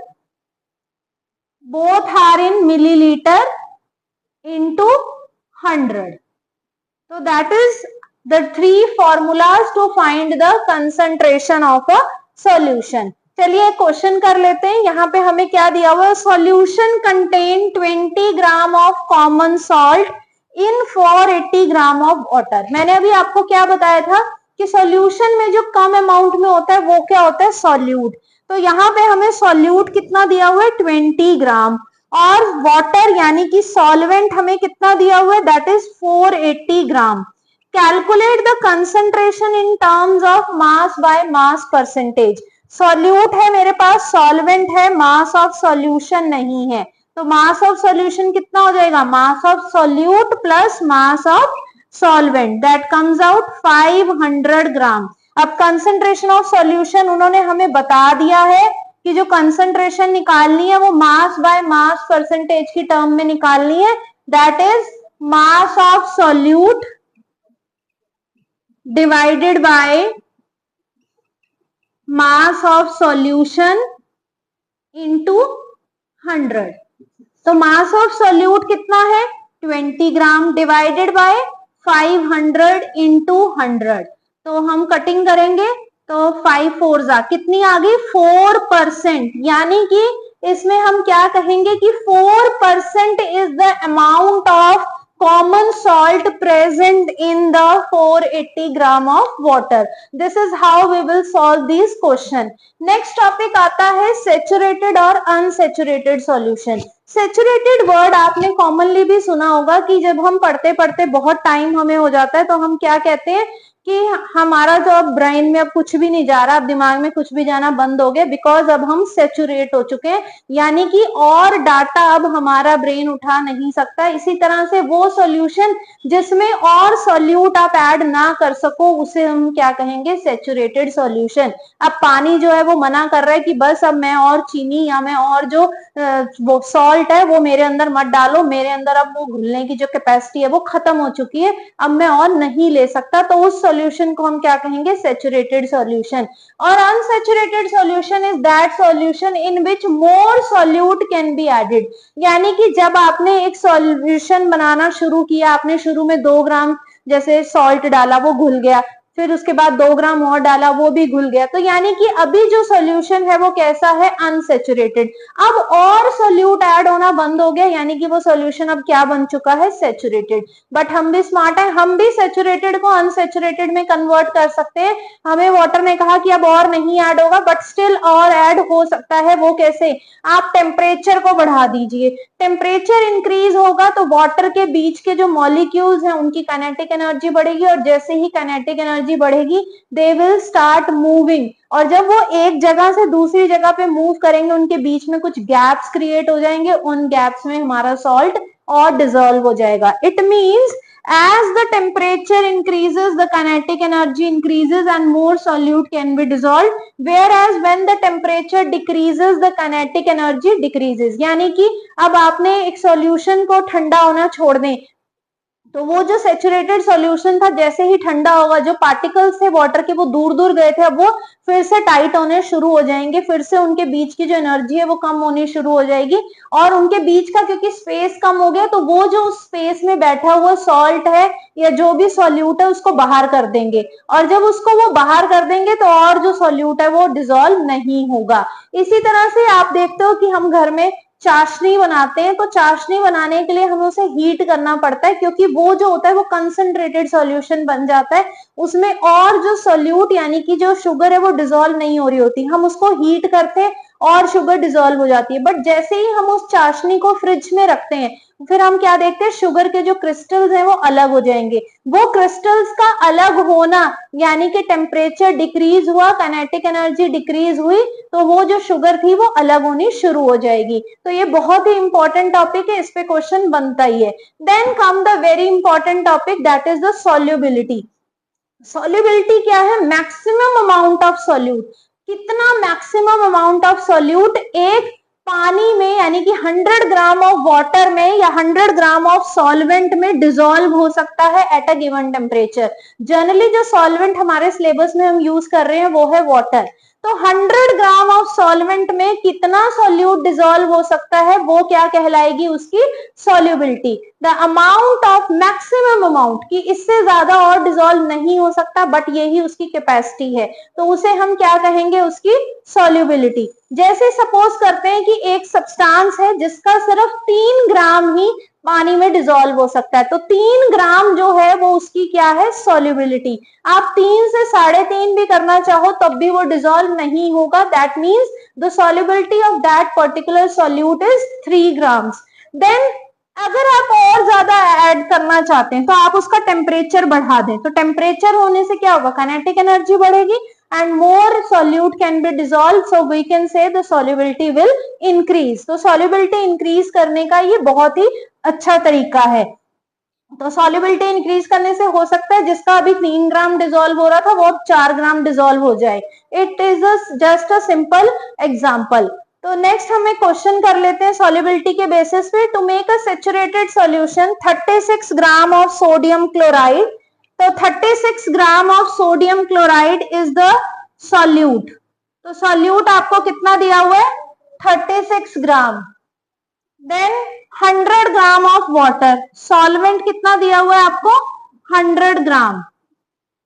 Speaker 1: both are in milliliter into 100. So that is the three formulas to find the concentration of a solution. चलिए क्वेश्चन कर लेते हैं। यहाँ पे हमें क्या दिया हुआ है, solution contain 20 gram of common salt in 480 gram of water. मैंने अभी आपको क्या बताया था कि सॉल्यूशन में जो कम अमाउंट में होता है वो क्या होता है, सॉल्यूट। तो यहाँ पे हमें सॉल्यूट कितना दिया हुआ है, 20 ग्राम, और वाटर यानी कि सॉल्वेंट हमें कितना दिया हुआ है, that is 480 gram. Calculate the concentration in terms of mass by mass percentage. Solute है मेरे पास, सॉल्वेंट है, मास ऑफ सॉल्यूशन नहीं है, तो मास ऑफ सॉल्यूशन कितना हो जाएगा, mass of solute plus mass of solvent, that comes out 500 ग्राम। अब कंसंट्रेशन ऑफ सॉल्यूशन उन्होंने हमें बता दिया है कि जो कंसंट्रेशन निकालनी है वो मास बाय मास परसेंटेज की टर्म में निकालनी है, that is mass of solute divided by mass of solution into 100। तो मास ऑफ सॉल्यूट कितना है, 20 ग्राम डिवाइडेड बाय 500 इंटू 100। तो हम कटिंग करेंगे तो 5 4 जा कितनी आ गई, 4%, यानी कि इसमें हम क्या कहेंगे कि 4% is the amount of common salt present in the 480 gram of water. This is how we will solve this question. Next topic आता है सेचुरेटेड और अनसेचुरेटेड सॉल्यूशन। सेचुरेटेड वर्ड आपने कॉमनली भी सुना होगा कि जब हम पढ़ते पढ़ते बहुत टाइम हमें हो जाता है तो हम क्या कहते हैं कि हमारा जो अब ब्रेन में अब कुछ भी नहीं जा रहा, अब दिमाग में कुछ भी जाना बंद हो गया, बिकॉज अब हम सेचुरेट हो चुके हैं, यानी कि और डाटा अब हमारा ब्रेन उठा नहीं सकता। इसी तरह से वो सॉल्यूशन जिसमें और सॉल्यूट आप ऐड ना कर सको उसे हम क्या कहेंगे, सेचुरेटेड सॉल्यूशन। अब पानी जो है वो मना कर रहा है कि बस अब मैं और चीनी या मैं और जो वो सॉल्ट है वो मेरे अंदर मत डालो, मेरे अंदर अब वो घुलने की जो कैपेसिटी है वो खत्म हो चुकी है, अब मैं और नहीं ले सकता, तो उस सॉल्यूशन को हम क्या कहेंगे, सेचुरेटेड सॉल्यूशन। और unsaturated solution is that solution in which more solute can be added, यानी कि जब आपने एक सॉल्यूशन बनाना शुरू किया, आपने शुरू में 2 ग्राम जैसे सॉल्ट डाला वो घुल गया, फिर उसके बाद 2 ग्राम और डाला वो भी घुल गया, तो यानी कि अभी जो सॉल्यूशन है वो कैसा है, अनसेचुरेटेड। अब और सॉल्यूट ऐड होना बंद हो गया, यानी कि वो सॉल्यूशन अब क्या बन चुका है, सेचुरेटेड। बट हम भी स्मार्ट है, हम भी सेचुरेटेड को अनसेचुरेटेड में कन्वर्ट कर सकते हैं। हमें वाटर ने कहा कि अब और नहीं ऐड होगा, बट स्टिल और ऐड हो सकता है। वो कैसे, आप टेम्परेचर को बढ़ा दीजिए, टेम्परेचर इंक्रीज होगा तो वाटर के बीच के जो मॉलिक्यूल्स हैं उनकी काइनेटिक एनर्जी बढ़ेगी, और जैसे ही काइनेटिक एनर्जी बढ़ेगी दे विल स्टार्ट मूविंग, और जब वो एक जगह से दूसरी जगह पे मूव करेंगे उनके बीच में कुछ गैप्स क्रिएट हो जाएंगे, उन गैप्स में हमारा सॉल्ट और डिसॉल्व हो जाएगा। It means as the temperature increases the kinetic energy increases and more solute can be dissolved, whereas when the temperature decreases the kinetic energy decreases, यानी कि अब आपने एक सॉल्यूशन को ठंडा होना छोड़ दें तो वो जो सेचुरेटेड सॉल्यूशन था जैसे ही ठंडा होगा, जो पार्टिकल्स थे वाटर के वो दूर दूर गए थे, अब वो फिर से टाइट होने शुरू हो जाएंगे, फिर से उनके बीच की जो एनर्जी है वो कम होनी शुरू हो जाएगी, और उनके बीच का क्योंकि स्पेस कम हो गया तो वो जो स्पेस में बैठा हुआ सॉल्ट है या जो भी सॉल्यूट है उसको बाहर कर देंगे, और जब उसको वो बाहर कर देंगे तो और जो सॉल्यूट है वो डिसॉल्व नहीं होगा। इसी तरह से आप देखते हो कि हम घर में चाशनी बनाते हैं, तो चाशनी बनाने के लिए हमें उसे हीट करना पड़ता है, क्योंकि वो जो होता है वो कंसंट्रेटेड सॉल्यूशन बन जाता है, उसमें और जो सोल्यूट यानी कि जो शुगर है वो डिसॉल्व नहीं हो रही होती, हम उसको हीट करते हैं और शुगर डिसॉल्व हो जाती है। बट जैसे ही हम उस चाशनी को फ्रिज में रखते हैं, फिर हम क्या देखते हैं, शुगर के जो क्रिस्टल्स हैं वो अलग हो जाएंगे। वो क्रिस्टल्स का अलग होना यानी कि टेम्परेचर डिक्रीज हुआ, काइनेटिक एनर्जी डिक्रीज हुई, तो वो जो शुगर थी वो अलग होनी शुरू हो जाएगी। तो ये बहुत ही इंपॉर्टेंट टॉपिक है, इस पे क्वेश्चन बनता ही है। Then come the very important topic, that is the solubility. Solubility क्या है? Maximum amount of solute. कितना मैक्सिमम अमाउंट ऑफ सॉल्यूट एक पानी में यानी कि 100 ग्राम ऑफ वाटर में या 100 ग्राम ऑफ सॉल्वेंट में डिसॉल्व हो सकता है at a given temperature. Generally जो सॉल्वेंट हमारे सिलेबस में हम यूज कर रहे हैं वो है वाटर। तो 100 ग्राम ऑफ सॉल्वेंट में कितना सॉल्यूट डिसॉल्व हो सकता है, वो क्या कहलाएगी? उसकी solubility. The amount of maximum amount, कि इससे ज्यादा और डिसॉल्व नहीं हो सकता, बट यही उसकी कैपेसिटी है, तो उसे हम क्या कहेंगे? उसकी सॉल्युबिलिटी। जैसे सपोज करते हैं कि एक सब्सटेंस है जिसका सिर्फ 3 ग्राम ही पानी में डिसॉल्व हो सकता है, तो 3 ग्राम जो है वो उसकी क्या है? सॉल्युबिलिटी। आप 3 से 3.5 भी करना चाहो तब भी वो डिसॉल्व नहीं होगा, that means the solubility of that particular solute is 3 grams. Then अगर आप और ज्यादा ऐड करना चाहते हैं तो आप उसका टेम्परेचर बढ़ा दें, तो टेम्परेचर होने से क्या होगा? काइनेटिक एनर्जी बढ़ेगी and more solute can be dissolved, so we can say the solubility will increase। तो solubility increase करने का ये बहुत ही अच्छा तरीका है। तो solubility increase करने से हो सकता है जिसका अभी 3 ग्राम डिसॉल्व हो रहा था वो 4 ग्राम डिसॉल्व हो जाए। It is just a simple example. तो नेक्स्ट हमें क्वेश्चन कर लेते हैं सॉल्युबिलिटी के बेसिस पे। To make a saturated solution 36 gram of sodium chloride, तो 36 gram of sodium chloride is the solute. तो सॉल्यूट आपको कितना दिया हुआ है? 36 gram. Then 100 gram of water, solvent कितना दिया हुआ है आपको? 100 ग्राम।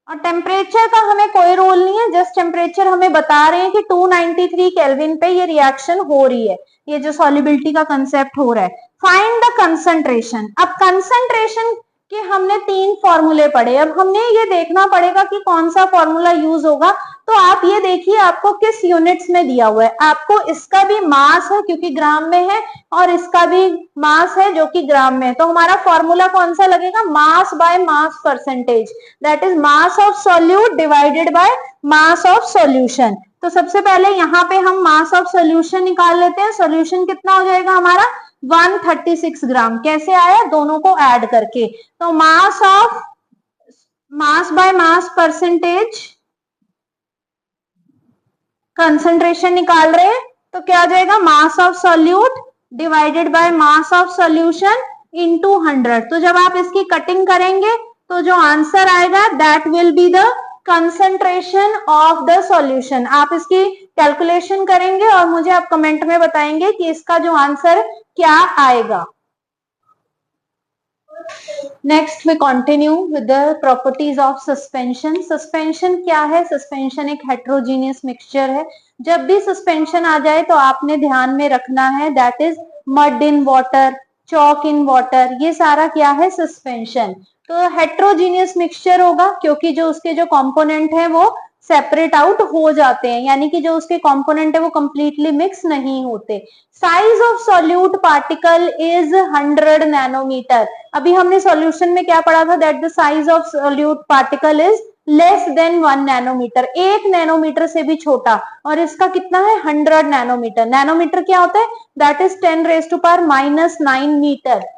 Speaker 1: और टेम्परेचर का हमें कोई रोल नहीं है, जस्ट टेम्परेचर हमें बता रहे हैं कि 293 केल्विन पे ये रिएक्शन हो रही है, ये जो सॉल्युबिलिटी का कंसेप्ट हो रहा है। Find the concentration. अब कंसंट्रेशन के हमने 3 फॉर्मूले पढ़े, अब हमने ये देखना पड़ेगा कि कौन सा फॉर्मूला यूज होगा। तो आप ये देखिए आपको किस यूनिट्स में दिया हुआ है, आपको इसका भी मास है क्योंकि ग्राम में है, और इसका भी मास है जो कि ग्राम में है। तो हमारा फॉर्मूला कौन सा लगेगा? Mass by mass percentage, that is mass of solute divided by mass of solution. तो सबसे पहले यहाँ पे हम मास ऑफ सॉल्यूशन निकाल लेते हैं। सॉल्यूशन कितना हो जाएगा हमारा? 136 ग्राम। कैसे आया? दोनों को ऐड करके। तो mass of, mass by mass percentage, concentration निकाल रहे हैं तो क्या आ जाएगा? Mass of solute divided by mass of solution into 100। तो जब आप इसकी कटिंग करेंगे तो जो आंसर आएगा that will be the concentration of the solution. आप इसकी कैलकुलेशन करेंगे और मुझे आप कमेंट में बताएंगे कि इसका जो आंसर क्या आएगा। Next we continue with the properties of suspension. Suspension क्या है? सस्पेंशन एक हेट्रोजीनियस मिक्सचर है। जब भी सस्पेंशन आ जाए तो आपने ध्यान में रखना है that is mud in water, chalk in water, ये सारा क्या है? सस्पेंशन। तो हेट्रोजीनियस मिक्सचर होगा क्योंकि जो उसके जो कंपोनेंट है वो सेपरेट आउट हो जाते हैं, यानी कि जो उसके कंपोनेंट है वो कंप्लीटली मिक्स नहीं होते। Size of solute particle is 100 nanometre. अभी हमने सॉल्यूशन में क्या पढ़ा था? That the size of solute particle is less than 1 nanometre, 1 nanometre से भी छोटा, और इसका कितना है? 100 नैनोमीटर। नैनोमीटर क्या होता है? That is 10⁻⁹ metre.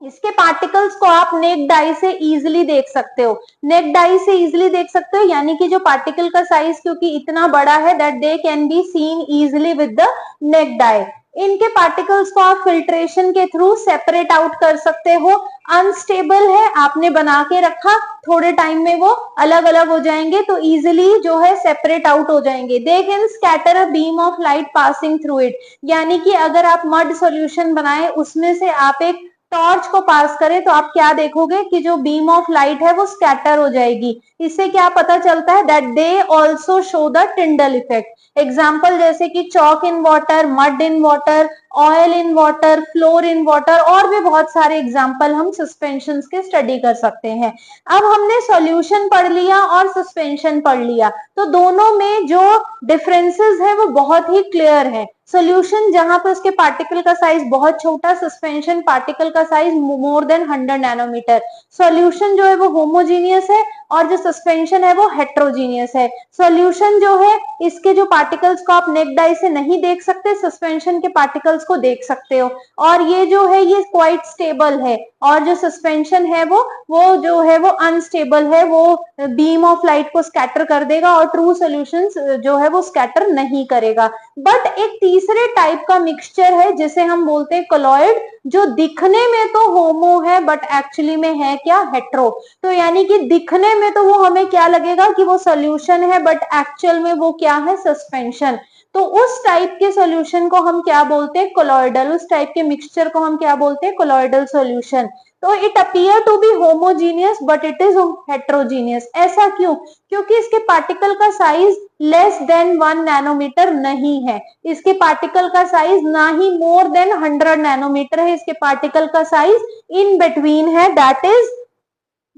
Speaker 1: इसके पार्टिकल्स को आप नेक्ड आई से इजिली देख सकते हो। नेक्ड आई से इजिली देख सकते हो यानी कि जो पार्टिकल का साइज क्योंकि इतना बड़ा है that they can be seen easily with the necked आई। इनके पार्टिकल्स को आप फिल्ट्रेशन के थ्रू सेपरेट आउट कर सकते हो। अनस्टेबल है, आपने बना के रखा, थोड़े टाइम में वो अलग अलग हो जाएंगे, तो इजिली जो है सेपरेट आउट हो जाएंगे। They can scatter a beam of light passing through it, यानी कि अगर आप मड सॉल्यूशन बनाए उसमें से आप एक टॉर्च को पास करें तो आप क्या देखोगे कि जो बीम ऑफ लाइट है वो स्कैटर हो जाएगी। इससे क्या पता चलता है? That they also show the Tyndall effect. Example जैसे कि chalk in water, mud in water, oil in water, floor in water, और भी बहुत सारे एग्जाम्पल हम सस्पेंशन के स्टडी कर सकते हैं। अब हमने सॉल्यूशन पढ़ लिया और सस्पेंशन पढ़ लिया, तो दोनों में जो डिफरेंसेस है वो बहुत ही क्लियर है। सॉल्यूशन जहां पर उसके पार्टिकल का साइज बहुत छोटा, सस्पेंशन पार्टिकल का size more than 100 nanometre. Solution जो है वो होमोजीनियस है और जो सस्पेंशन है वो हेट्रोजीनियस है। सॉल्यूशन जो है इसके जो पार्टिकल्स को आप नेक्ड आई से नहीं देख सकते, सस्पेंशन के पार्टिकल्स को देख सकते हो, और ये जो है ये क्वाइट स्टेबल है, और जो सस्पेंशन है वो जो है वो अनस्टेबल है, वो बीम ऑफ लाइट को स्कैटर कर देगा और ट्रू सॉल्यूशंस जो है वो स्कैटर नहीं करेगा। बट एक तीसरे टाइप का मिक्सचर है जिसे हम बोलते हैं कोलॉइड, जो दिखने में तो होमो है बट एक्चुअली में है क्या, हेट्रो। तो यानी कि दिखने में तो वो हमें क्या लगेगा कि वो सॉल्यूशन है, बट एक्चुअल में वो क्या है, सस्पेंशन। तो उस टाइप के सॉल्यूशन को हम क्या बोलते हैं, कोलॉइडल। उस टाइप के मिक्सचर को हम क्या बोलते हैं, कोलॉइडल सॉल्यूशन। तो it appear to be homogeneous but it is heterogeneous. ऐसा क्यों? क्योंकि इसके पार्टिकल का साइज लेस देन 1 नैनोमीटर नहीं है। इसके पार्टिकल का साइज ना ही मोर देन 100 नैनोमीटर है, इसके पार्टिकल का साइज इन बिटवीन है, that is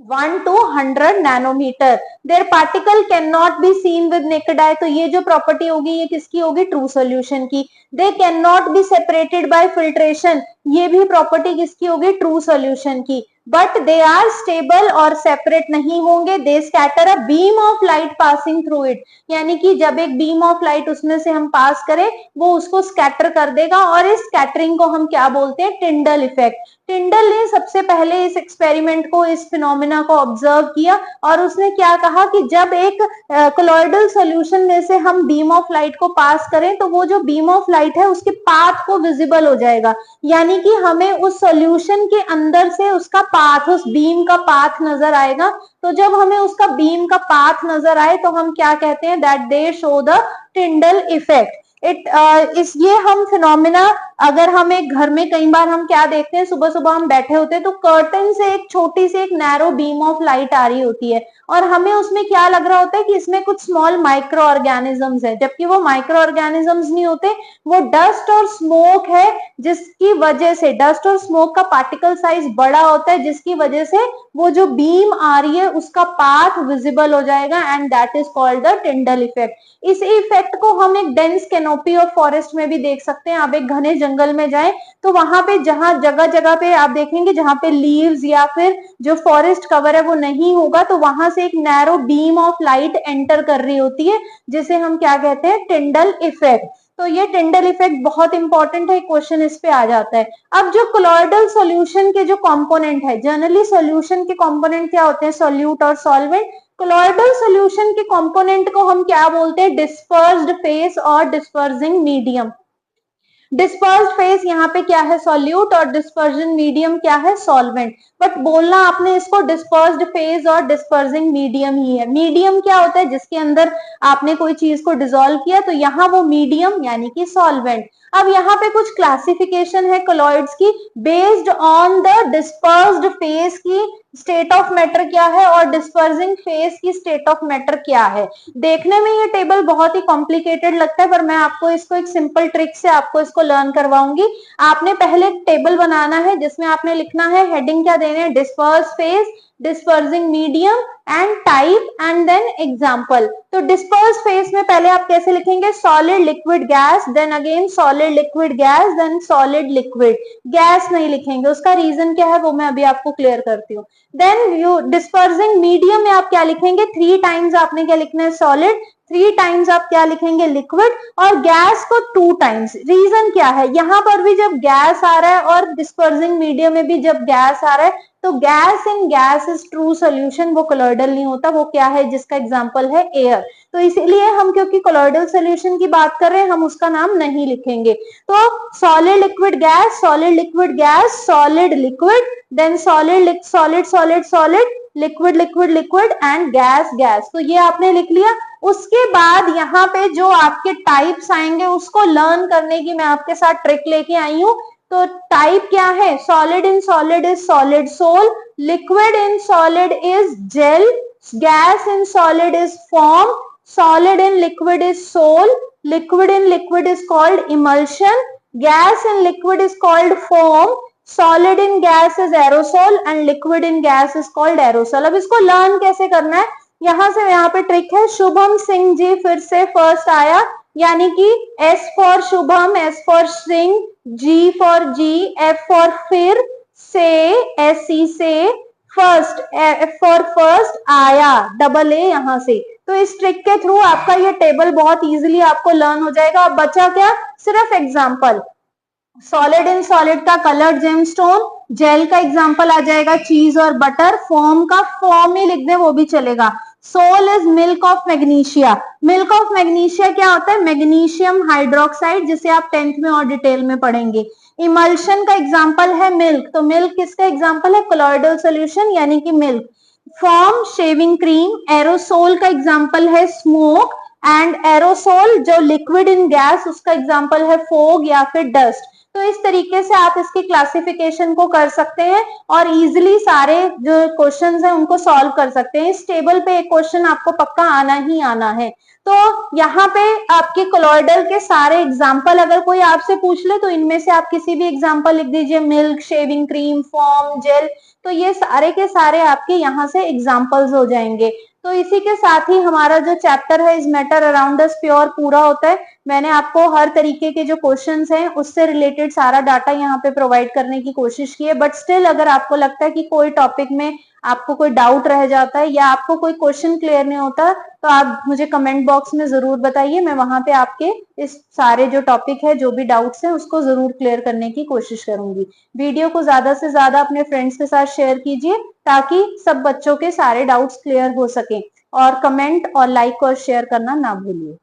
Speaker 1: 1 to 100 nanometre. Their particle can not be seen with naked eye. तो ये जो प्रॉपर्टी होगी ये किसकी होगी, ट्रू सॉल्यूशन की। They can not be separated by filtration, ये भी प्रॉपर्टी किसकी होगी, ट्रू सॉल्यूशन की। बट दे आर स्टेबल, और सेपरेट नहीं होंगे। They scatter a beam of light passing through it, यानी कि जब एक बीम ऑफ लाइट उसमें से हम पास करें वो उसको स्कैटर कर देगा, और इस स्कैटरिंग को हम क्या बोलते हैं, टिंडल इफेक्ट। टिंडल ने सबसे पहले इस एक्सपेरिमेंट को, इस फिनोमिना को ऑब्जर्व किया, और उसने क्या कहा कि जब एक कोलॉइडल सॉल्यूशन में से हम बीम ऑफ लाइट को पास करें तो वो जो बीम ऑफ लाइट है उसके पाथ को विजिबल हो जाएगा, यानी कि हमें उस सॉल्यूशन के अंदर से उसका पाथ, उस बीम का पाथ नजर आएगा। तो जब हमें उसका बीम का पाथ नजर आए तो हम क्या कहते हैं, that they show the Tyndall effect. ये हम फिनोमिना अगर हम एक घर में कई बार हम क्या देखते हैं, सुबह सुबह हम बैठे होते हैं तो कर्टन से एक छोटी सी एक नैरो बीम ऑफ लाइट आ रही होती है, और हमें उसमें क्या लग रहा होता है कि इसमें कुछ स्मॉल माइक्रो ऑर्गेनिजम्स है, जबकि वो माइक्रो ऑर्गेनिजम्स नहीं होते, वो डस्ट और स्मोक है, जिसकी वजह से डस्ट और स्मोक का पार्टिकल साइज बड़ा होता है, जिसकी वजह से वो जो बीम आ रही है उसका पाथ विजिबल हो जाएगा, and that is called the Tyndall effect. इस इफेक्ट को हम एक डेंस कैनोपी ऑफ फॉरेस्ट में भी देख सकते हैं। आप एक घने जंगल में जाएं तो वहां पे जहां जगह जगह पे आप देखेंगे जहां पे लीव्स या फिर जो फॉरेस्ट कवर है वो नहीं होगा, तो वहां से एक narrow beam of light enter कर रही होती है, जिसे हम क्या कहते हैं, टिंडल इफेक्ट। तो ये टिंडल इफेक्ट बहुत इंपॉर्टेंट है, क्वेश्चन इस पे आ जाता है। अब जो कोलॉइडल सॉल्यूशन के जो कंपोनेंट है, जनरली सॉल्यूशन के कंपोनेंट क्या होते हैं, सॉल्यूट और सॉल्वेंट। कोलॉइडल सॉल्यूशन के कंपोनेंट को हम क्या बोलते हैं, डिस्पर्स्ड फेस और डिस्पर्सिंग मीडियम। डिस्पर्स्ड फेस यहाँ पे क्या है, सॉल्यूट, और डिस्पर्जन मीडियम क्या है, सॉल्वेंट। बट बोलना आपने इसको डिस्पर्स्ड फेज और डिस्पर्सिंग मीडियम ही है। मीडियम क्या होता है, जिसके अंदर आपने कोई चीज को डिसॉल्व किया, तो यहाँ वो मीडियम यानी कि सॉल्वेंट। अब यहाँ पे कुछ क्लासिफिकेशन है कोलॉइड्स की, based on the dispersed phase की स्टेट ऑफ मैटर क्या है और डिस्पर्सिंग फेज की स्टेट ऑफ मैटर क्या है। देखने में ये टेबल बहुत ही कॉम्प्लिकेटेड लगता है, पर मैं आपको इसको एक सिंपल ट्रिक से आपको इसको लर्न करवाऊंगी। आपने पहले एक टेबल बनाना है जिसमें आपने लिखना है, हेडिंग क्या देने हैं, disperse phase, dispersing medium and type, and then example. तो डिस्पर्स फेज में पहले आप कैसे लिखेंगे, solid liquid gas, then again solid liquid gas, then solid liquid. Gas नहीं लिखेंगे, उसका रीजन क्या है वो मैं अभी आपको क्लियर करती हूँ। देन यू डिस्पर्सिंग मीडियम में आप क्या लिखेंगे, 3 टाइम्स आपने क्या लिखना है, सॉलिड, 3 टाइम्स आप क्या लिखेंगे, लिक्विड, और गैस को 2 टाइम्स। रीजन क्या है, यहाँ पर भी जब गैस आ रहा है और डिस्पर्सिंग मीडियम में भी जब गैस आ रहा है, तो gas in gas is true solution, वो कोलॉइडल नहीं होता, वो क्या है, जिसका एग्जांपल है एयर। तो इसीलिए हम क्योंकि कोलॉइडल सोल्यूशन की बात कर रहे हैं हम उसका नाम नहीं लिखेंगे। तो solid liquid gas, solid liquid gas, solid liquid, then solid solid solid solid, liquid liquid liquid and gas gas. तो ये आपने लिख लिया। उसके बाद यहाँ पे जो आपके टाइप्स आएंगे उसको लर्न करने की मैं आपके साथ ट्रिक लेके आई हूँ। तो टाइप क्या है, solid in solid is solid sol, liquid in solid is gel, gas in solid is foam, solid in liquid is sol, liquid in liquid is called emulsion, gas in liquid is called foam, solid in gas is aerosol and liquid in gas is called aerosol. अब इसको लर्न कैसे करना है, यहां से यहाँ पे ट्रिक है। शुभम सिंह जी फिर से फर्स्ट आया, यानी कि S for Shubham, S for Singh, G for G, F for फिर, से, एस सी से, फर्स्ट, एफ फॉर फर्स्ट आया, डबल ए यहां से। तो इस ट्रिक के थ्रू आपका ये टेबल बहुत इजीली आपको लर्न हो जाएगा। अब बचा क्या, सिर्फ एग्जांपल। सॉलिड इन सॉलिड का कलर्ड जेमस्टोन, जेल का एग्जांपल आ जाएगा चीज और बटर, फॉर्म का फॉर्म ही लिख दे वो भी चलेगा। Sol is milk of magnesia, milk of magnesia क्या होता है, मैग्नीशियम हाइड्रोक्साइड, जिसे आप 10th में और डिटेल में पढ़ेंगे। इमल्शन का एग्जांपल है मिल्क, तो मिल्क किसका एग्जांपल है, कोलॉइडल सॉल्यूशन यानी कि milk. Form shaving cream, aerosol का एग्जांपल है स्मोक, एंड एरोसोल जो लिक्विड इन गैस उसका एग्जांपल है फोग या फिर डस्ट। तो इस तरीके से आप इसकी क्लासिफिकेशन को कर सकते हैं और इजीली सारे जो क्वेश्चंस हैं उनको सॉल्व कर सकते हैं। इस टेबल पे एक क्वेश्चन आपको पक्का आना ही आना है। तो यहाँ पे आपके कोलॉइडल के सारे एग्जाम्पल अगर कोई आपसे पूछ ले तो इनमें से आप किसी भी एग्जाम्पल लिख दीजिए, milk, shaving cream, foam, gel, तो ये सारे के सारे आपके यहाँ से एग्जाम्पल्स हो जाएंगे। तो इसी के साथ ही हमारा जो चैप्टर है is matter around us pure पूरा होता है। मैंने आपको हर तरीके के जो क्वेश्चंस हैं उससे रिलेटेड सारा डाटा यहाँ पे प्रोवाइड करने की कोशिश की है, बट स्टिल अगर आपको लगता है कि कोई टॉपिक में आपको कोई डाउट रह जाता है या आपको कोई क्वेश्चन क्लियर नहीं होता तो आप मुझे कमेंट बॉक्स में जरूर बताइए। मैं वहां पे आपके इस सारे जो टॉपिक है, जो भी डाउट्स हैं, उसको जरूर क्लियर करने की कोशिश करूंगी। वीडियो को ज्यादा से ज्यादा अपने फ्रेंड्स के साथ शेयर कीजिए ताकि सब बच्चों के सारे डाउट्स क्लियर हो सके, और कमेंट और लाइक और शेयर करना ना भूलिए।